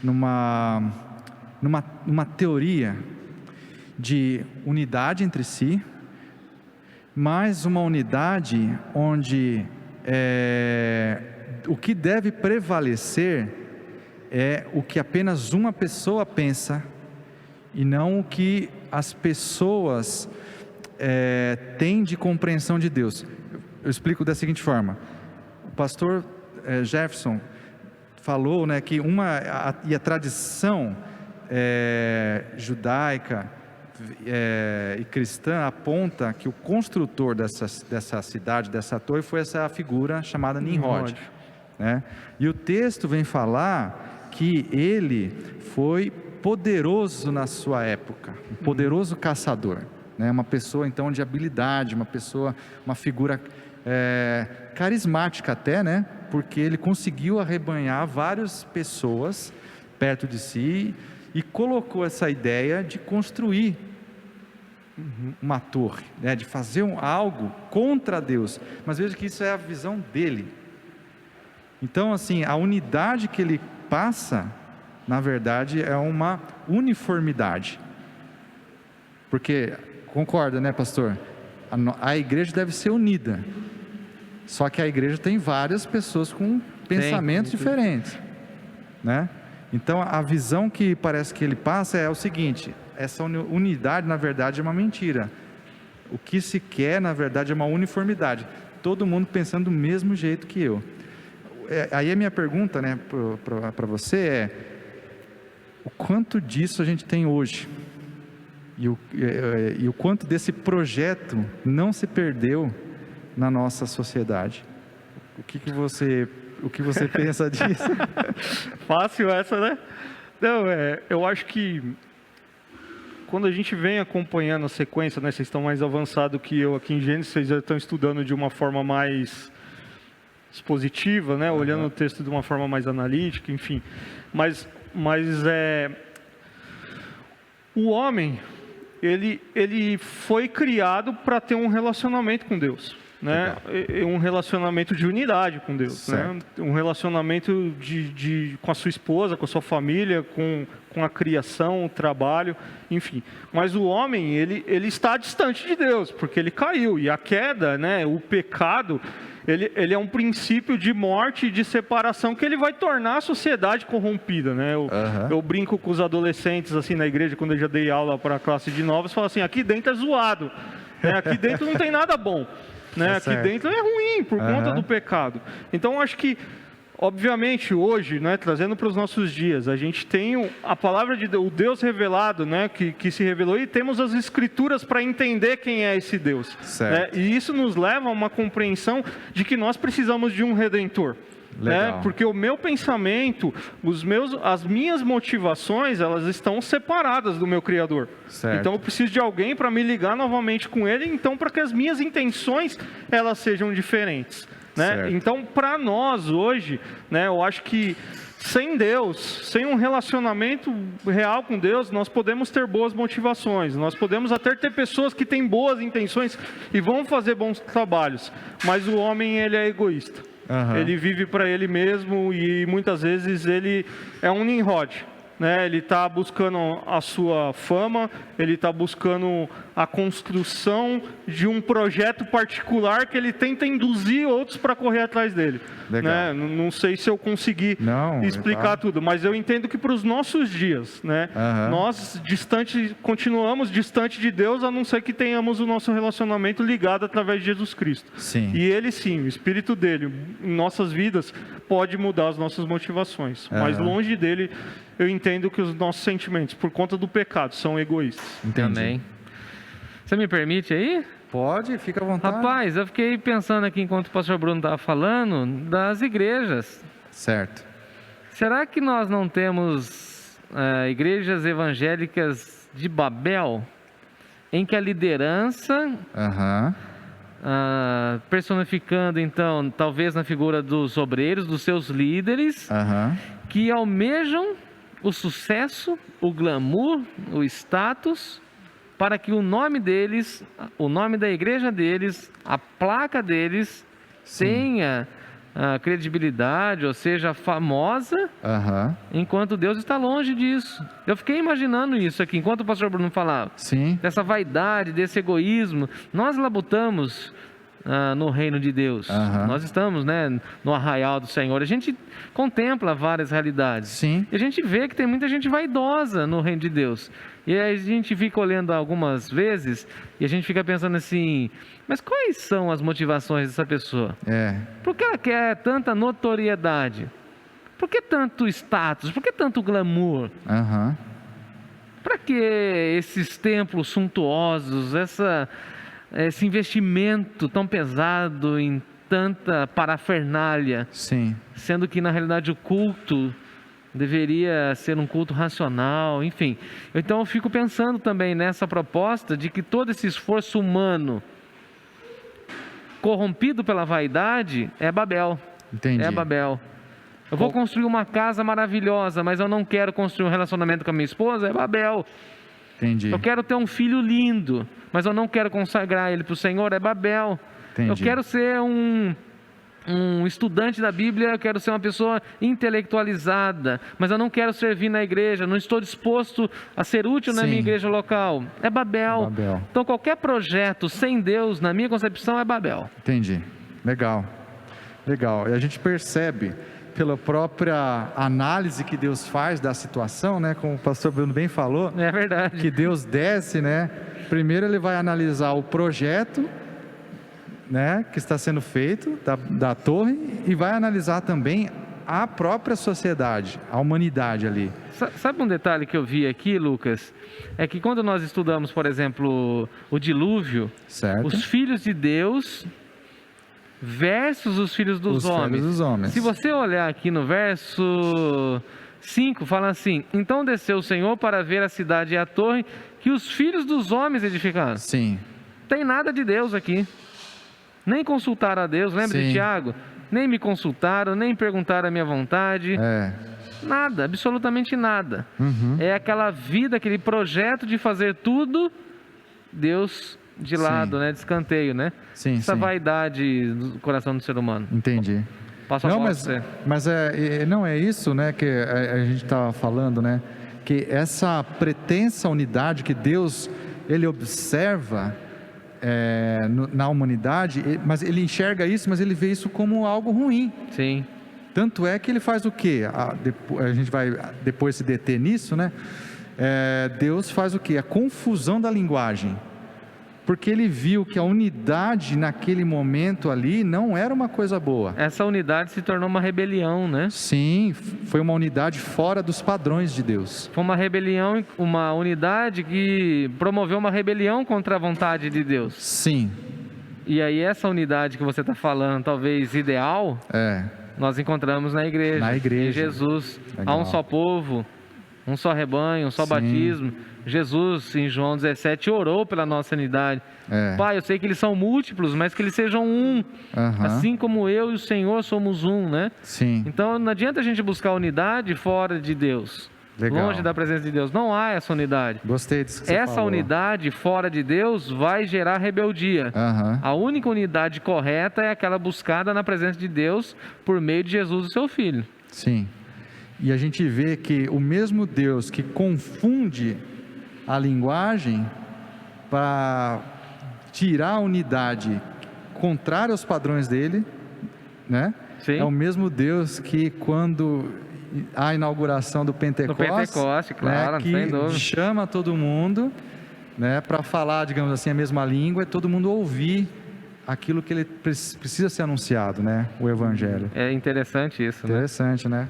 numa teoria de unidade entre si, mas uma unidade onde o que deve prevalecer é o que apenas uma pessoa pensa e não o que as pessoas têm de compreensão de Deus. Eu explico da seguinte forma: o pastor Jefferson falou, né, que a tradição judaica e cristã aponta que o construtor dessa cidade, dessa torre, foi essa figura chamada Nimrod. né? E o texto vem falar que ele foi poderoso na sua época, um poderoso caçador, né? Uma pessoa então de habilidade, uma figura carismática até, né? Porque ele conseguiu arrebanhar várias pessoas perto de si e colocou essa ideia de construir uma torre, né? De fazer algo contra Deus. Mas veja que isso é a visão dele. Então, assim, a unidade que ele passa, na verdade, é uma uniformidade. Porque, concorda, né, pastor? A igreja deve ser unida. Só que a igreja tem várias pessoas com pensamentos diferentes, né? Então, a visão que parece que ele passa é o seguinte: essa unidade, na verdade, é uma mentira. O que se quer, na verdade, é uma uniformidade. Todo mundo pensando do mesmo jeito que eu. Aí a minha pergunta, né, para você é: o quanto disso a gente tem hoje? E o quanto desse projeto não se perdeu na nossa sociedade? O que você pensa disso? Fácil essa, né? Não, eu acho que quando a gente vem acompanhando a sequência, né, vocês estão mais avançados que eu aqui em Gênesis, vocês já estão estudando de uma forma mais expositiva, né, olhando o texto de uma forma mais analítica, enfim. Mas o homem, ele foi criado para ter um relacionamento com Deus, né? Um relacionamento de unidade com Deus, né? Um relacionamento com a sua esposa, com a sua família, com a criação, o trabalho, enfim. Mas o homem, ele está distante de Deus, porque ele caiu, e a queda, né, o pecado, ele é um princípio de morte e de separação que ele vai tornar a sociedade corrompida, né? Eu brinco com os adolescentes assim na igreja, quando eu já dei aula para a classe de novos, falo assim: aqui dentro é zoado, né? Aqui dentro não tem nada bom, né? Aqui dentro é ruim por conta do pecado. Então eu acho que, obviamente, hoje, né, trazendo para os nossos dias, a gente tem a palavra de Deus, o Deus revelado, né, que se revelou, e temos as escrituras para entender quem é esse Deus, né? E isso nos leva a uma compreensão de que nós precisamos de um Redentor, né? Porque o meu pensamento, as minhas motivações, elas estão separadas do meu Criador. Então eu preciso de alguém para me ligar novamente com Ele, então para que as minhas intenções elas sejam diferentes, né? Então, para nós hoje, né, eu acho que sem Deus, sem um relacionamento real com Deus, nós podemos ter boas motivações, nós podemos até ter pessoas que têm boas intenções e vão fazer bons trabalhos, mas o homem, ele é egoísta. Ele vive para ele mesmo e muitas vezes ele é um Nimrod, né? Ele está buscando a sua fama, ele está buscando a construção de um projeto particular que ele tenta induzir outros para correr atrás dele, né? Não sei se eu consegui explicar tudo, mas eu entendo que para os nossos dias, né, nós continuamos distante de Deus, a não ser que tenhamos o nosso relacionamento ligado através de Jesus Cristo. E Ele sim, o Espírito dele em nossas vidas pode mudar as nossas motivações, mas longe dele eu entendo que os nossos sentimentos, por conta do pecado, são egoístas. Amém. Você me permite aí? Pode, fica à vontade. Rapaz, eu fiquei pensando aqui, enquanto o pastor Bruno estava falando, das igrejas. Certo. Será que nós não temos igrejas evangélicas de Babel, em que a liderança, personificando então, talvez na figura dos obreiros, dos seus líderes, que almejam o sucesso, o glamour, o status, para que o nome deles, o nome da igreja deles, a placa deles, tenha a credibilidade, ou seja, famosa, enquanto Deus está longe disso. Eu fiquei imaginando isso aqui, enquanto o pastor Bruno falava, dessa vaidade, desse egoísmo. Nós labutamos no reino de Deus, nós estamos, né, no arraial do Senhor, a gente contempla várias realidades, e a gente vê que tem muita gente vaidosa no reino de Deus, e aí a gente fica olhando algumas vezes, e a gente fica pensando assim, mas quais são as motivações dessa pessoa? Por que ela quer tanta notoriedade? Por que tanto status? Por que tanto glamour? Para que esses templos suntuosos, esse investimento tão pesado em tanta parafernália. Sim. Sendo que, na realidade, o culto deveria ser um culto racional, enfim. Então, eu fico pensando também nessa proposta de que todo esse esforço humano corrompido pela vaidade é Babel. Entendi. É Babel. Eu vou construir uma casa maravilhosa, mas eu não quero construir um relacionamento com a minha esposa, é Babel. Entendi. Eu quero ter um filho lindo, mas eu não quero consagrar ele para o Senhor, é Babel. Entendi. Eu quero ser um estudante da Bíblia, eu quero ser uma pessoa intelectualizada, mas eu não quero servir na igreja, não estou disposto a ser útil na minha igreja local. É Babel. Babel. Então, qualquer projeto sem Deus, na minha concepção, é Babel. Entendi. Legal. Legal. E a gente percebe, pela própria análise que Deus faz da situação, né? Como o pastor Bruno bem falou, É verdade. que Deus desce, né? Primeiro ele vai analisar o projeto, né, que está sendo feito da torre, e vai analisar também a própria sociedade, a humanidade ali. Sabe um detalhe que eu vi aqui, Lucas? É que quando nós estudamos, por exemplo, o dilúvio, Certo. os filhos de Deus versus os filhos dos homens. Filhos dos homens. Se você olhar aqui no verso 5, fala assim: então desceu o Senhor para ver a cidade e a torre que os filhos dos homens edificaram. Sim. Tem nada de Deus aqui. Nem consultaram a Deus, lembra de Sim. Tiago? Nem me consultaram, nem perguntaram a minha vontade. É. Nada, absolutamente nada. Uhum. É aquela vida, aquele projeto de fazer tudo, Deus de lado, né? De escanteio, né? Sim, Essa sim. vaidade do coração do ser humano. Entendi. Passa a Não, bola mas, pra você. mas não é isso, né, que a gente estava falando, né? Que essa pretensa unidade que Deus, ele observa na humanidade, mas ele enxerga isso, mas ele vê isso como algo ruim. Sim. Tanto é que ele faz o quê? A gente vai depois se deter nisso, né? Deus faz o quê? A confusão da linguagem. Porque ele viu que a unidade naquele momento ali não era uma coisa boa. Essa unidade se tornou uma rebelião, né? Sim, foi uma unidade fora dos padrões de Deus. Foi uma rebelião, uma unidade que promoveu uma rebelião contra a vontade de Deus. Sim. E aí essa unidade que você está falando, talvez ideal, nós encontramos na igreja. Na igreja. Em Jesus. Legal. Há um só povo, um só rebanho, um só Sim. batismo. Jesus, em João 17, orou pela nossa unidade. Pai, eu sei que eles são múltiplos, mas que eles sejam um. Uhum. Assim como eu e o Senhor somos um, né? Sim. Então não adianta a gente buscar unidade fora de Deus. Legal. Longe da presença de Deus. Não há essa unidade. Gostei disso que você Essa falou. unidade fora de Deus vai gerar rebeldia. Uhum. A única unidade correta é aquela buscada na presença de Deus por meio de Jesus, o seu Filho. Sim. E a gente vê que o mesmo Deus que confunde a linguagem para tirar a unidade contrária aos padrões dele, né? Sim. É o mesmo Deus que quando a inauguração do Pentecostes, claro, sem que dúvida. chama todo mundo, né, para falar, digamos assim, a mesma língua, e todo mundo ouvir aquilo que ele precisa ser anunciado, né? O Evangelho. É interessante isso, né? Interessante, né?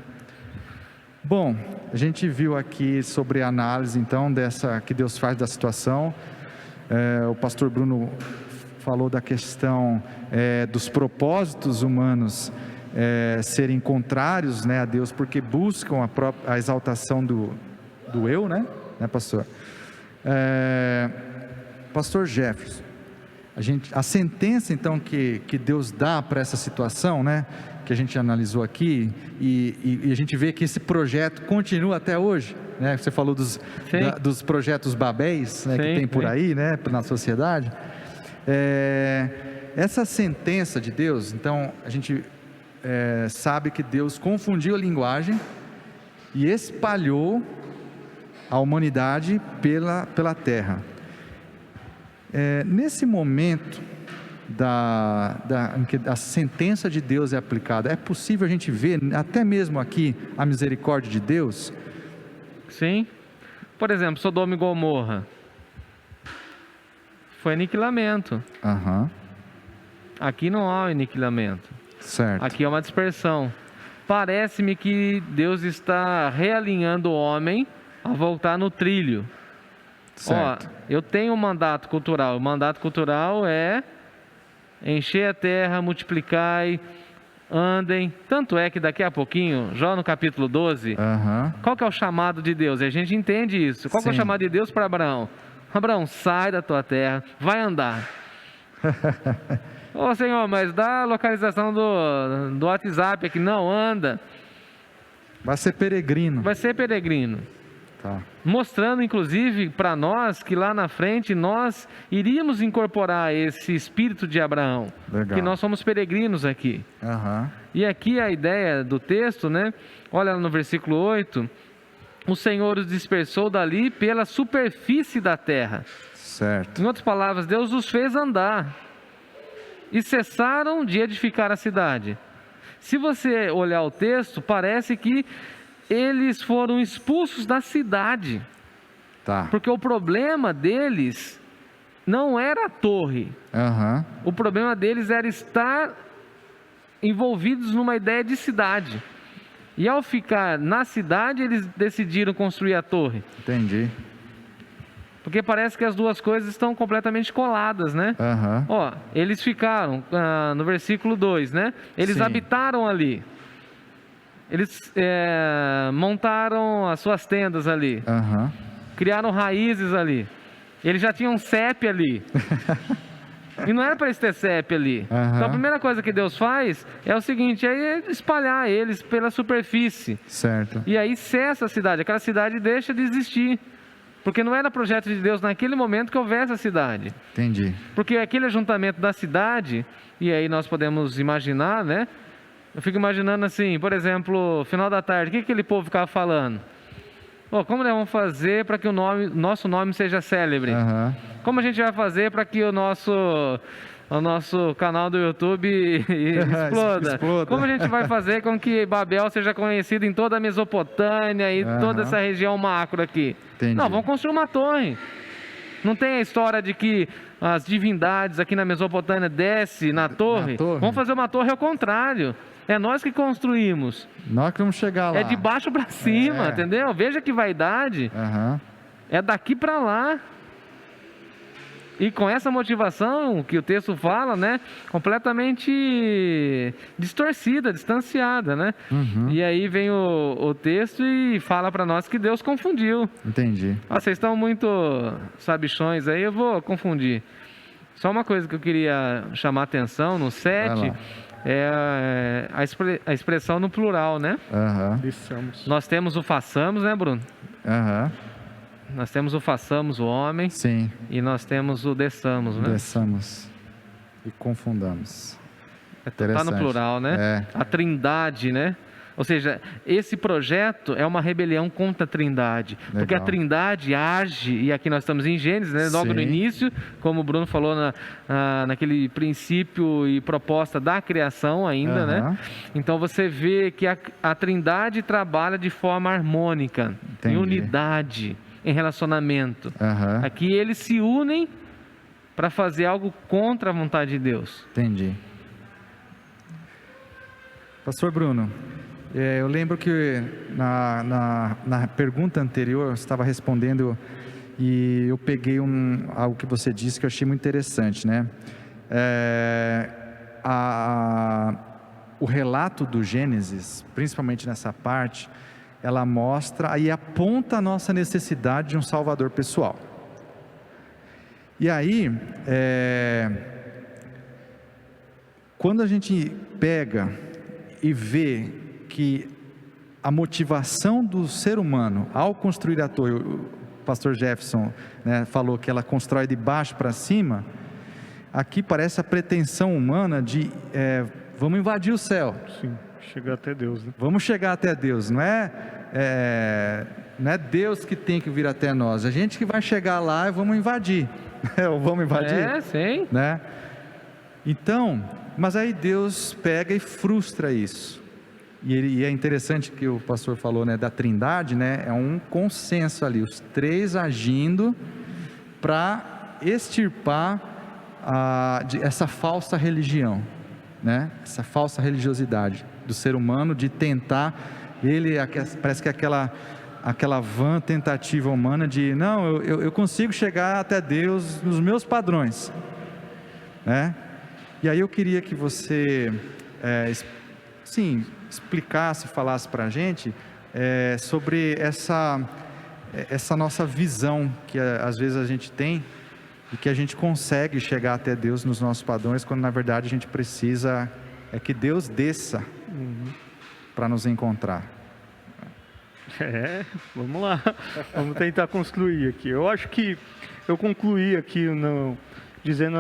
Bom, a gente viu aqui sobre a análise, então, dessa que Deus faz da situação. O pastor Bruno falou da questão dos propósitos humanos serem contrários, né, a Deus, porque buscam a exaltação do eu, né, pastor? Pastor Jefferson, a sentença, então, que Deus dá para essa situação, né, que a gente analisou aqui, e a gente vê que esse projeto continua até hoje, né? Você falou dos projetos babéis, né, que tem por aí, né, na sociedade. Essa sentença de Deus, então, a gente sabe que Deus confundiu a linguagem e espalhou a humanidade pela terra. Nesse momento em que a sentença de Deus é aplicada, é possível a gente ver, até mesmo aqui, a misericórdia de Deus? Sim. Por exemplo, Sodoma e Gomorra. Foi aniquilamento. Uhum. Aqui não há aniquilamento. Certo. Aqui é uma dispersão. Parece-me que Deus está realinhando o homem a voltar no trilho. Certo. Eu tenho um mandato cultural. O mandato cultural é enchei a terra, multiplicai, andem. Tanto é que daqui a pouquinho, já no capítulo 12, qual que é o chamado de Deus? E a gente entende isso. Qual que é o chamado de Deus para Abraão? Abraão, sai da tua terra, vai andar. Ô Senhor, mas dá a localização do WhatsApp aqui. Não, anda. Vai ser peregrino. Vai ser peregrino. Tá. Mostrando, inclusive, para nós que lá na frente nós iríamos incorporar esse espírito de Abraão. Legal. Que nós somos peregrinos aqui. E aqui a ideia do texto, né? Olha no versículo 8. O Senhor os dispersou dali pela superfície da terra. Certo. Em outras palavras, Deus os fez andar. E cessaram de edificar a cidade. Se você olhar o texto, parece que eles foram expulsos da cidade. Tá. Porque o problema deles não era a torre. O problema deles era estar envolvidos numa ideia de cidade. E ao ficar na cidade, eles decidiram construir a torre. Entendi. Porque parece que as duas coisas estão completamente coladas, né? Ó, eles ficaram, no versículo 2, né? Eles habitaram ali. Eles montaram as suas tendas ali. Criaram raízes ali. Eles já tinham CEP ali. E não era para eles ter CEP ali. Então a primeira coisa que Deus faz é o seguinte, é espalhar eles pela superfície. Certo. E aí cessa a cidade, aquela cidade deixa de existir. Porque não era projeto de Deus naquele momento que houvesse a cidade. Entendi. Porque aquele ajuntamento da cidade, e aí nós podemos imaginar, né? Eu fico imaginando assim, por exemplo, final da tarde, o que aquele povo ficava falando? Oh, como nós vamos fazer para que o nosso nome seja célebre? Como a gente vai fazer para que o nosso canal do YouTube exploda? Como a gente vai fazer com que Babel seja conhecido em toda a Mesopotâmia e toda essa região macro aqui? Entendi. Não, vamos construir uma torre. Não tem a história de que as divindades aqui na Mesopotâmia descem na torre? Vamos fazer uma torre ao contrário. É nós que construímos. Nós que vamos chegar lá. É de baixo para cima, entendeu? Veja que vaidade. É daqui para lá. E com essa motivação que o texto fala, né? Completamente distorcida, distanciada, né? E aí vem o texto e fala para nós que Deus confundiu. Entendi. Vocês estão muito sabichões aí, eu vou confundir. Só uma coisa que eu queria chamar a atenção no 7 é a expressão no plural, né? Nós temos o façamos, né, Bruno? Nós temos o façamos o homem. Sim. E nós temos o desçamos, né? Desçamos e confundamos. Está no plural, né? A trindade, né? Ou seja, esse projeto é uma rebelião contra a trindade. Legal. Porque a trindade age, e aqui nós estamos em Gênesis, né? Logo no início, como o Bruno falou naquele princípio e proposta da criação ainda, né? Então você vê que a trindade trabalha de forma harmônica, em unidade, em relacionamento. Aqui eles se unem para fazer algo contra a vontade de Deus. Entendi. Pastor Bruno, eu lembro que na pergunta anterior, você estava respondendo e eu peguei algo que você disse que eu achei muito interessante, né? O relato do Gênesis, principalmente nessa parte, ela mostra e aponta a nossa necessidade de um Salvador pessoal. E aí, quando a gente pega e vê que a motivação do ser humano ao construir a torre, o pastor Jefferson, né, falou que ela constrói de baixo para cima, aqui parece a pretensão humana de vamos invadir o céu. Sim, chegar até Deus, né? Vamos chegar até Deus, não é Deus que tem que vir até nós, a gente que vai chegar lá e vamos invadir. Vamos invadir? Sim. Né? Então, mas aí Deus pega e frustra isso. E é interessante que o pastor falou, né, da trindade, né, é um consenso ali, os três agindo para extirpar essa falsa religião, né, essa falsa religiosidade do ser humano de tentar, parece que aquela vã tentativa humana de, não, eu consigo chegar até Deus nos meus padrões, né? E aí eu queria que você, sim, explicasse, falasse para a gente sobre essa nossa visão que às vezes a gente tem e que a gente consegue chegar até Deus nos nossos padrões, quando na verdade a gente precisa que Deus desça para nos encontrar. Vamos lá, vamos tentar concluir aqui. Eu acho que eu concluí aqui dizendo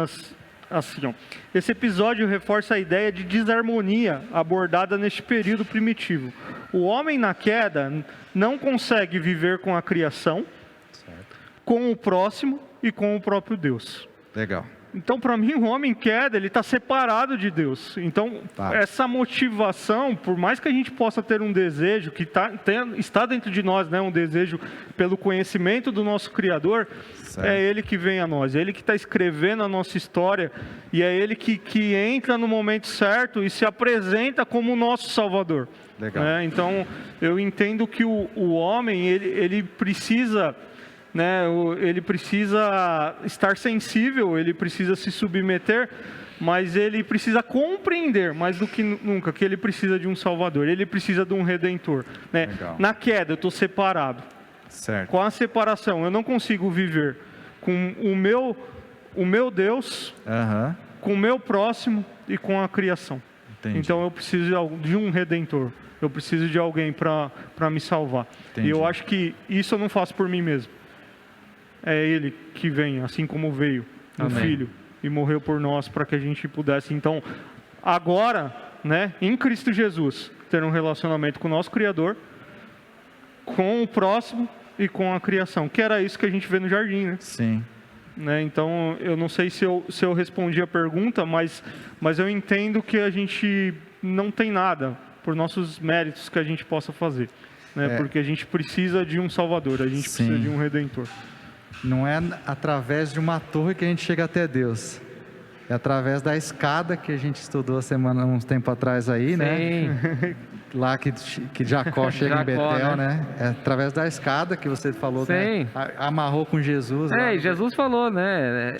assim, ó, esse episódio reforça a ideia de desarmonia abordada neste período primitivo. O homem na queda não consegue viver com a criação, certo, com o próximo e com o próprio Deus. Legal. Então, para mim, o homem em queda, ele está separado de Deus. Então, essa motivação, por mais que a gente possa ter um desejo, que está dentro de nós, né, um desejo pelo conhecimento do nosso Criador, certo, é Ele que vem a nós, é Ele que está escrevendo a nossa história, e é Ele que entra no momento certo e se apresenta como o nosso Salvador. Legal. Então, eu entendo que o homem, ele precisa... ele precisa estar sensível, ele precisa se submeter, mas ele precisa compreender, mais do que nunca, que ele precisa de um Salvador, ele precisa de um Redentor. Na queda, eu estou separado. Certo. Com a separação, eu não consigo viver com o meu Deus, com o meu próximo e com a criação. Entendi. Então eu preciso de um Redentor, eu preciso de alguém para me salvar. Entendi. E eu acho que isso eu não faço por mim mesmo. É Ele que vem, assim como veio, o Filho, e morreu por nós para que a gente pudesse, então, agora, em Cristo Jesus, ter um relacionamento com o nosso Criador, com o próximo e com a criação, que era isso que a gente vê no jardim, né? Sim. Então, eu não sei se eu respondi a pergunta, mas eu entendo que a gente não tem nada por nossos méritos que a gente possa fazer, porque a gente precisa de um Salvador, a gente precisa de um Redentor. Não é através de uma torre que a gente chega até Deus. É através da escada que a gente estudou uns tempo atrás aí, né? Lá que Jacó chega em Betel, né? É através da escada que você falou, né? Amarrou com Jesus. E Jesus falou, né?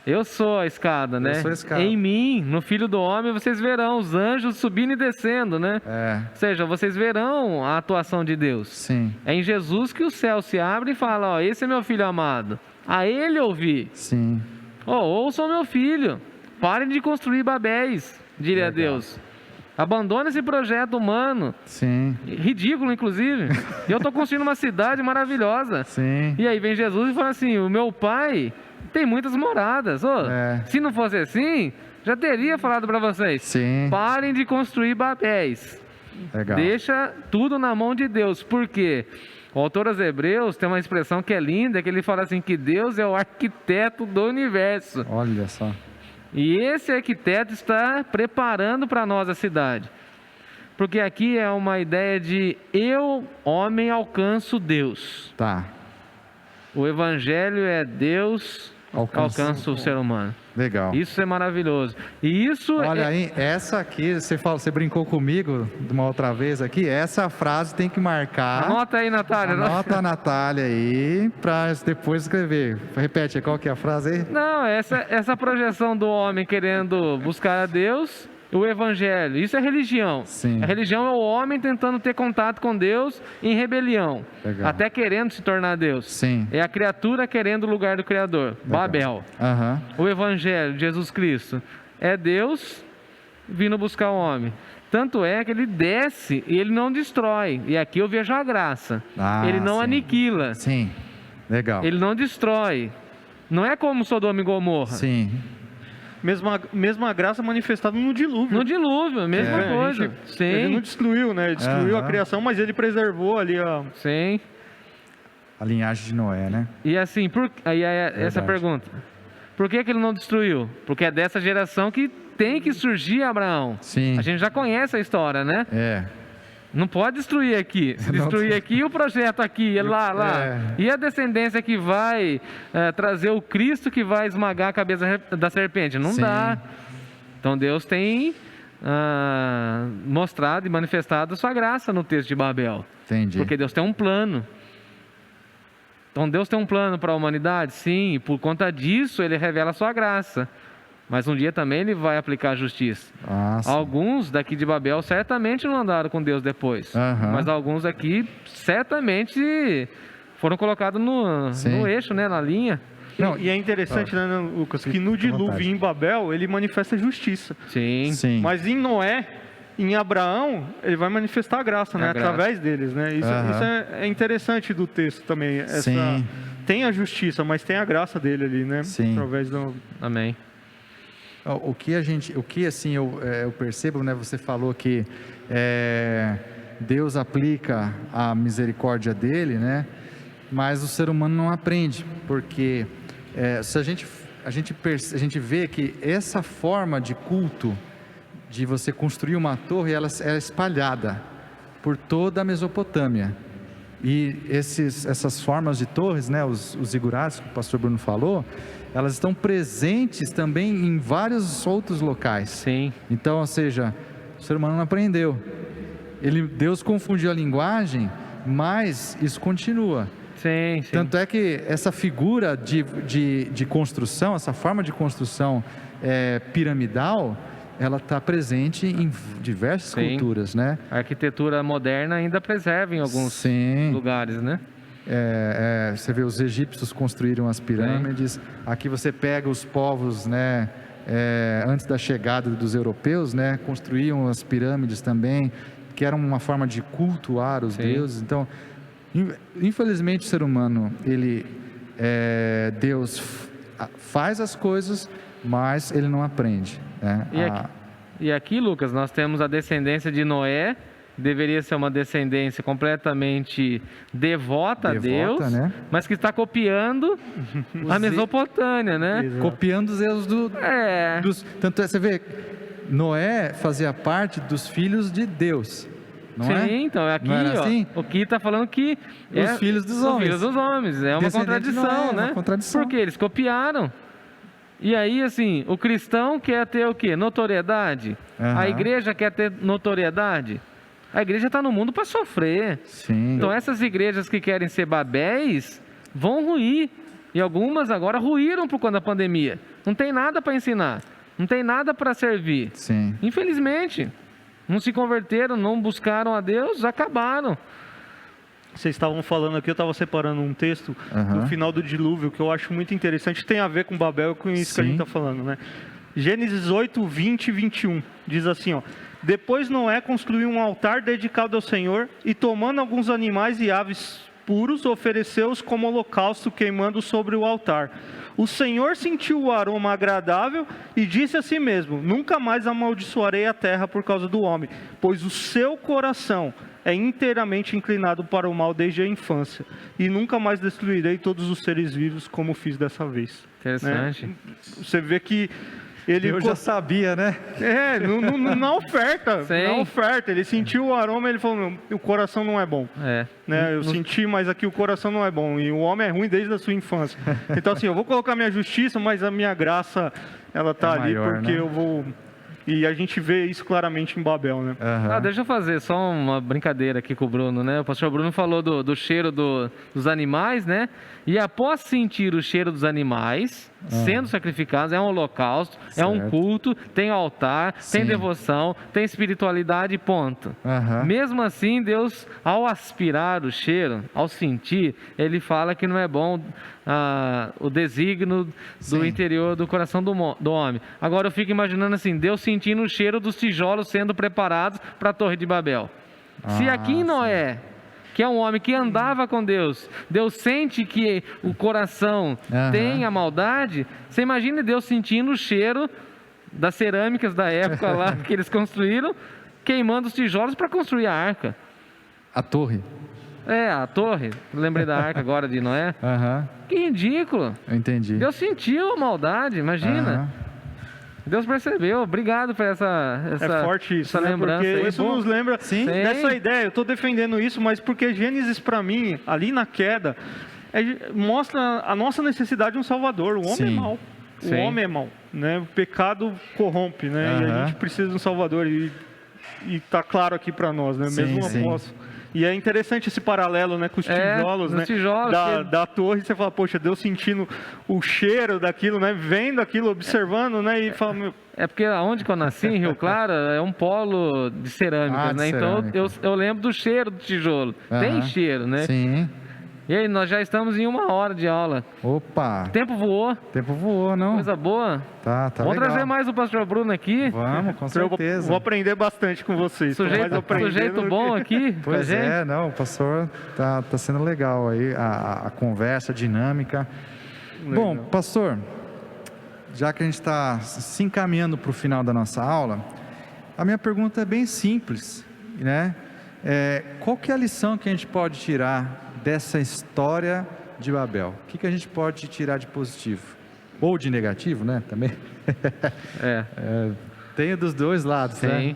Eu sou a escada, né? Eu sou a escada. Em mim, no Filho do Homem, vocês verão os anjos subindo e descendo, né? Ou seja, vocês verão a atuação de Deus. Sim. É em Jesus que o céu se abre e fala, ó, esse é meu filho amado. A ele ouvi. Sim. Ouçam meu filho. Parem de construir Babéis, diria Deus. Abandone esse projeto humano. Sim. Ridículo, inclusive. Eu estou construindo uma cidade maravilhosa. Sim. E aí vem Jesus e fala assim, o meu pai tem muitas moradas. Se não fosse assim, já teria falado para vocês. Sim. Parem de construir Babéis. Legal. Deixa tudo na mão de Deus. Por quê? O autor aos Hebreus tem uma expressão que é linda, que ele fala assim, que Deus é o arquiteto do universo. Olha só. E esse arquiteto está preparando para nós a cidade. Porque aqui é uma ideia de eu, homem, alcanço Deus. Tá. O evangelho é Deus alcança o ser humano. Legal. Isso é maravilhoso. E isso Olha aí, essa aqui, você brincou comigo de uma outra vez aqui, essa frase tem que marcar. Anota aí, Natália. Anota a Natália aí, para depois escrever. Repete, qual que é a frase aí? Não, essa projeção do homem querendo buscar a Deus, o evangelho, isso é religião. Sim. A religião é o homem tentando ter contato com Deus em rebelião. Legal. Até querendo se tornar Deus. Sim. É a criatura querendo o lugar do Criador. Legal. Babel. O evangelho de Jesus Cristo é Deus vindo buscar o homem. Tanto é que ele desce e ele não destrói. E aqui eu vejo a graça. Ele não aniquila. Sim. Legal. Ele não destrói. Não é como Sodoma e Gomorra. Sim. Mesma graça manifestada no dilúvio. No dilúvio, a mesma coisa. Ele não destruiu, né? Ele destruiu a criação, mas ele preservou ali Sim. A linhagem de Noé, né? E assim, essa pergunta. Por que ele não destruiu? Porque é dessa geração que tem que surgir Abraão. Sim. A gente já conhece a história, né? Não pode destruir aqui. Se destruir aqui, o projeto aqui, lá. E a descendência que vai trazer o Cristo que vai esmagar a cabeça da serpente? Não dá. Então Deus tem mostrado e manifestado a sua graça no texto de Babel. Entendi. Porque Deus tem um plano. Então Deus tem um plano para a humanidade? Sim, e por conta disso Ele revela a sua graça. Mas um dia também ele vai aplicar a justiça. Sim. Alguns daqui de Babel certamente não andaram com Deus depois. Mas alguns aqui certamente foram colocados no eixo, né, na linha. Não, e é interessante, né, Lucas, que no dilúvio em Babel ele manifesta justiça. Sim. Mas em Noé, em Abraão, ele vai manifestar a graça, né, através deles, né? Isso é interessante do texto também. Tem a justiça, mas tem a graça dele ali, né? Através do... Amém. O que assim eu percebo, né? Você falou que Deus aplica a misericórdia dele, né? Mas o ser humano não aprende, porque se a gente vê que essa forma de culto, de você construir uma torre, ela é espalhada por toda a Mesopotâmia. E essas formas de torres, né, os zigurates que o pastor Bruno falou, elas estão presentes também em vários outros locais. Sim. Então, ou seja, o ser humano não aprendeu. Deus confundiu a linguagem, mas isso continua. Sim. Tanto é que essa figura de construção, essa forma de construção piramidal, ela está presente em diversas culturas, né? A arquitetura moderna ainda preserva em alguns lugares, né? Você vê, os egípcios construíram as pirâmides. Aqui você pega os povos, né? Antes da chegada dos europeus, né? Construíam as pirâmides também, que era uma forma de cultuar os deuses. Então, infelizmente, o ser humano, Deus faz as coisas, mas ele não aprende. E aqui, Lucas, nós temos a descendência de Noé, deveria ser uma descendência completamente devota a Deus, né? Mas que está copiando a Mesopotâmia, né? Exato. Copiando os erros tanto você vê, Noé fazia parte dos filhos de Deus. Não então aqui, assim? O que está falando que os filhos dos homens. Os filhos dos homens. É uma contradição, né? Porque eles copiaram. E aí, assim, o cristão quer ter o quê? Notoriedade. A igreja quer ter notoriedade. A igreja está no mundo para sofrer. Então, essas igrejas que querem ser Babéis vão ruir. E algumas agora ruíram por conta da pandemia. Não tem nada para ensinar. Não tem nada para servir. Infelizmente. Não se converteram, não buscaram a Deus, acabaram. Vocês estavam falando aqui, eu estava separando um texto no final do dilúvio, que eu acho muito interessante, tem a ver com Babel e com isso que a gente está falando, né? Gênesis 8, 20 e 21, diz assim, ó: depois Noé construiu um altar dedicado ao Senhor, e tomando alguns animais e aves puros, ofereceu-os como holocausto, queimando sobre o altar. O Senhor sentiu o aroma agradável e disse a si mesmo: nunca mais amaldiçoarei a terra por causa do homem, pois o seu coração é inteiramente inclinado para o mal desde a infância, e nunca mais destruirei todos os seres vivos como fiz dessa vez. Interessante. Né? Você vê que eu já sabia, né? Na oferta. Na oferta. Ele sentiu o aroma e ele falou: o coração não é bom. Né? Eu senti, mas aqui o coração não é bom. E o homem é ruim desde a sua infância. Então, assim, eu vou colocar minha justiça, mas a minha graça, ela está ali, maior, porque eu vou... E a gente vê isso claramente em Babel, né? Deixa eu fazer só uma brincadeira aqui com o Bruno, né? O pastor Bruno falou do cheiro dos animais, né? E após sentir o cheiro dos animais sendo sacrificados, é um holocausto, é um culto, tem altar, tem devoção, tem espiritualidade, ponto. Mesmo assim, Deus, ao aspirar o cheiro, ao sentir, ele fala que não é bom o desígnio do interior do coração do homem. Agora eu fico imaginando assim, Deus sentindo o cheiro dos tijolos sendo preparados para a Torre de Babel. Se aqui em Noé, que é um homem que andava com Deus, Deus sente que o coração tem a maldade, você imagina Deus sentindo o cheiro das cerâmicas da época lá que eles construíram, queimando os tijolos para construir a arca. A torre. A torre. Lembrei da arca agora de Noé. Que ridículo. Eu entendi. Deus sentiu a maldade, imagina. Deus percebeu. Obrigado por essa forte isso, essa lembrança. Porque aí. Isso nos lembra dessa ideia. Eu estou defendendo isso, mas porque Gênesis, para mim, ali na queda, mostra a nossa necessidade de um Salvador. O homem é mau. O homem é mau. Né? O pecado corrompe, né? E a gente precisa de um Salvador. E está claro aqui para nós, né? Mesmo após E é interessante esse paralelo, né, com os tijolos, né, da torre. Você fala, poxa, Deus sentindo o cheiro daquilo, né, vendo aquilo, observando, né, e fala... É porque onde que eu nasci, em Rio Claro, é um polo de cerâmicas, né? Então eu lembro do cheiro do tijolo. Tem cheiro, né? Sim. E aí, nós já estamos em 1 hora de aula. Opa! O tempo voou. O tempo voou, não? Coisa boa. Tá Vamos legal. trazer mais o pastor Bruno aqui. Vamos, com certeza. Vou aprender bastante com vocês. Sujeito bom aqui. Pois é, não, o pastor tá sendo legal aí, a conversa, a dinâmica. Legal. Bom, pastor, já que a gente está se encaminhando para o final da nossa aula, a minha pergunta é bem simples, né? Qual que é a lição que a gente pode tirar dessa história de Babel? O que a gente pode tirar de positivo? Ou de negativo, né? Também. Tem dos dois lados, né?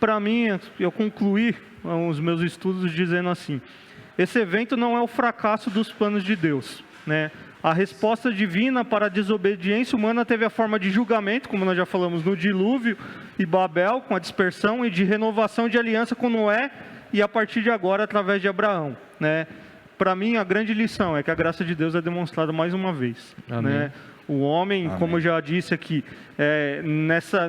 Para mim, eu concluí os meus estudos dizendo assim: esse evento não é o fracasso dos planos de Deus, né? A resposta divina para a desobediência humana teve a forma de julgamento, como nós já falamos, no dilúvio e Babel, com a dispersão, e de renovação de aliança com Noé, e a partir de agora, através de Abraão, né? Para mim, a grande lição é que a graça de Deus é demonstrada mais uma vez, né? O homem, como eu já disse aqui,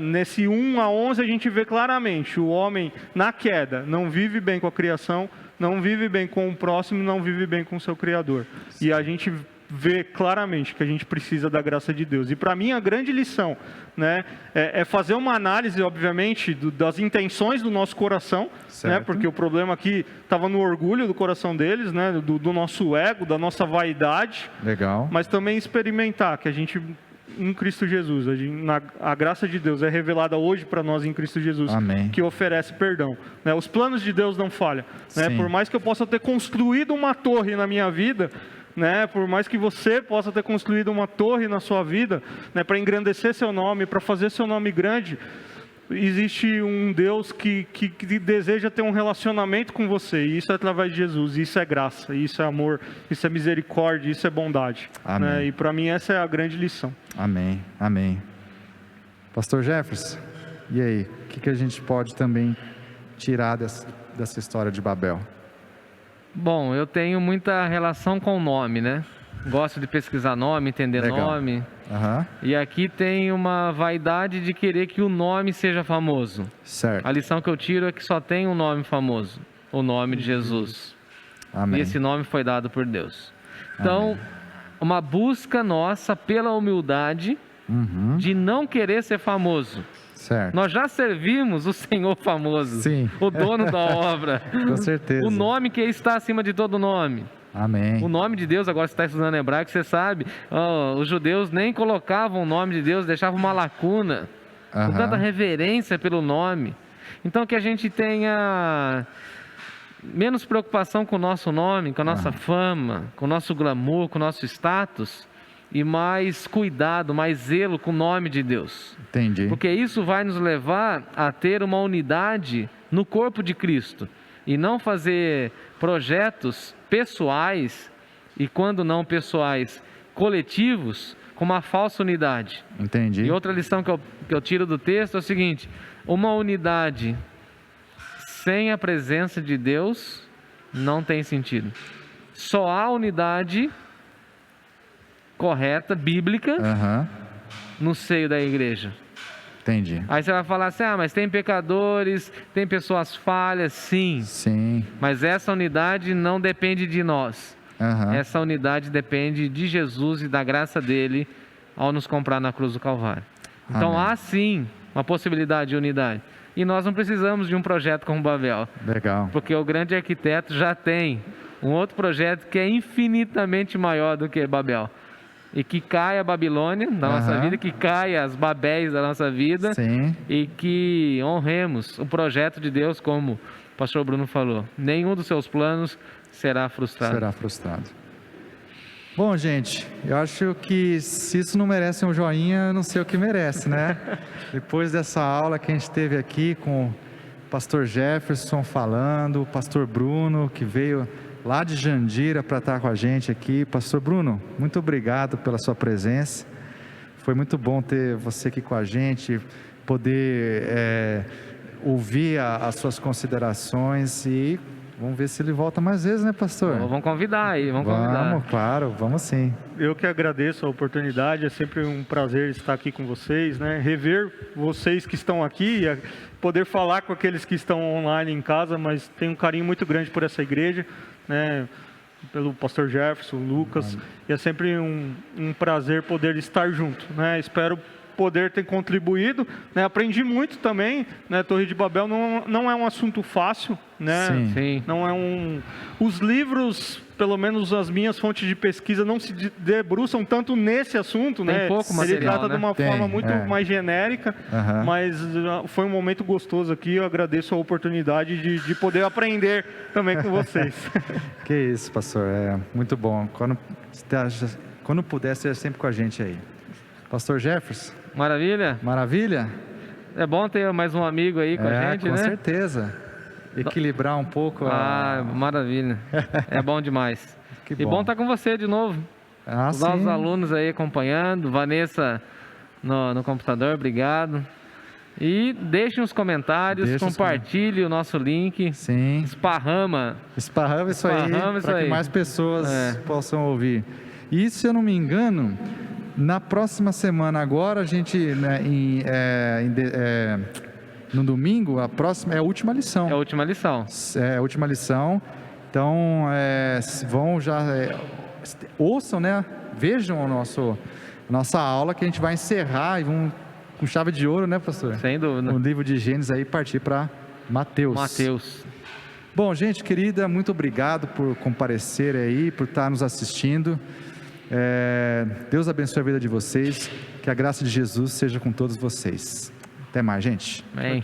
nesse 1 a 11 a gente vê claramente, o homem na queda não vive bem com a criação, não vive bem com o próximo, não vive bem com o seu Criador. E a gente vê claramente que a gente precisa da graça de Deus. E para mim a grande lição, né, é fazer uma análise, obviamente, das intenções do nosso coração, né, porque o problema aqui estava no orgulho do coração deles, né, do nosso ego, da nossa vaidade. Legal. Mas também experimentar que a gente, em Cristo Jesus, a graça de Deus é revelada hoje para nós em Cristo Jesus. Amém. Que oferece perdão, né? Os planos de Deus não falham, né? Por mais que eu possa ter construído uma torre na minha vida, né? Por mais que você possa ter construído uma torre na sua vida, né, para engrandecer seu nome, para fazer seu nome grande, existe um Deus que deseja ter um relacionamento com você, e isso é através de Jesus. Isso é graça, isso é amor, isso é misericórdia, isso é bondade. Amém. Né? E para mim essa é a grande lição. Amém, amém. Pastor Jefferson, e aí, o que a gente pode também tirar dessa história de Babel? Bom, eu tenho muita relação com o nome, né? Gosto de pesquisar nome, entender nome. E aqui tem uma vaidade de querer que o nome seja famoso. Certo. A lição que eu tiro é que só tem um nome famoso, o nome de Jesus. Amém. E esse nome foi dado por Deus. Então, uma busca nossa pela humildade de não querer ser famoso. Certo. Nós já servimos o Senhor famoso, sim, o dono da obra, com certeza. O nome que está acima de todo nome. Amém. O nome de Deus, agora você está estudando hebraico, você sabe, os judeus nem colocavam o nome de Deus, deixavam uma lacuna, com tanta reverência pelo nome. Então que a gente tenha menos preocupação com o nosso nome, com a nossa fama, com o nosso glamour, com o nosso status, e mais cuidado, mais zelo com o nome de Deus. Entendi. Porque isso vai nos levar a ter uma unidade no corpo de Cristo e não fazer projetos pessoais e, quando não pessoais, coletivos, com uma falsa unidade. Entendi. E outra lição que eu tiro do texto é o seguinte: uma unidade sem a presença de Deus não tem sentido. Só há unidade correta, bíblica, no seio da igreja. Entendi. Aí você vai falar assim: mas tem pecadores, tem pessoas falhas, sim. Sim. Mas essa unidade não depende de nós. Essa unidade depende de Jesus e da graça dele ao nos comprar na cruz do Calvário. Então há sim uma possibilidade de unidade. E nós não precisamos de um projeto como Babel. Legal. Porque o grande arquiteto já tem um outro projeto que é infinitamente maior do que Babel. E que caia a Babilônia da nossa vida, que caia as Babéis da nossa vida. Sim. E que honremos o projeto de Deus, como o pastor Bruno falou. Nenhum dos seus planos será frustrado. Será frustrado. Bom, gente, eu acho que se isso não merece um joinha, eu não sei o que merece, né? Depois dessa aula que a gente teve aqui com o pastor Jefferson falando, o pastor Bruno, que veio lá de Jandira para estar com a gente aqui. Pastor Bruno, muito obrigado pela sua presença. Foi muito bom ter você aqui com a gente, poder ouvir as suas considerações e vamos ver se ele volta mais vezes, né, pastor? Vamos convidar aí, vamos convidar. Vamos, claro, vamos sim. Eu que agradeço a oportunidade, é sempre um prazer estar aqui com vocês, né? Rever vocês que estão aqui, poder falar com aqueles que estão online em casa, mas tenho um carinho muito grande por essa igreja, né? Pelo pastor Jefferson, Lucas, e é sempre um prazer poder estar junto, né? Espero poder ter contribuído, né? Aprendi muito também, né? Torre de Babel não é um assunto fácil, né? Sim. Não é os livros, pelo menos as minhas fontes de pesquisa, não se debruçam tanto nesse assunto, Tem né? pouco material, Ele trata né? de uma forma muito mais genérica, mas foi um momento gostoso aqui. Eu agradeço a oportunidade de poder aprender também com vocês. Que isso, pastor, é muito bom. Quando puder, seja sempre com a gente aí. Pastor Jefferson. Maravilha? Maravilha? É bom ter mais um amigo aí com a gente, com né? certeza. Equilibrar um pouco maravilha. É bom demais. Que bom estar com você de novo. Os nossos alunos aí acompanhando. Vanessa no computador, obrigado. E deixe nos comentários, compartilhe o nosso link. Sim. Esparrama isso aí, para que mais pessoas possam ouvir. E se eu não me engano, na próxima semana agora, a gente, né, no domingo, a próxima é a última lição. É a última lição. É a última lição. Então, vão já... ouçam, né? Vejam nossa aula, que a gente vai encerrar e vamos com chave de ouro, né, pastor? Sem dúvida. O livro de Gênesis aí, partir para Mateus. Bom, gente querida, muito obrigado por comparecer aí, por estar nos assistindo. Deus abençoe a vida de vocês. Que a graça de Jesus seja com todos vocês. Até mais, gente. Amém.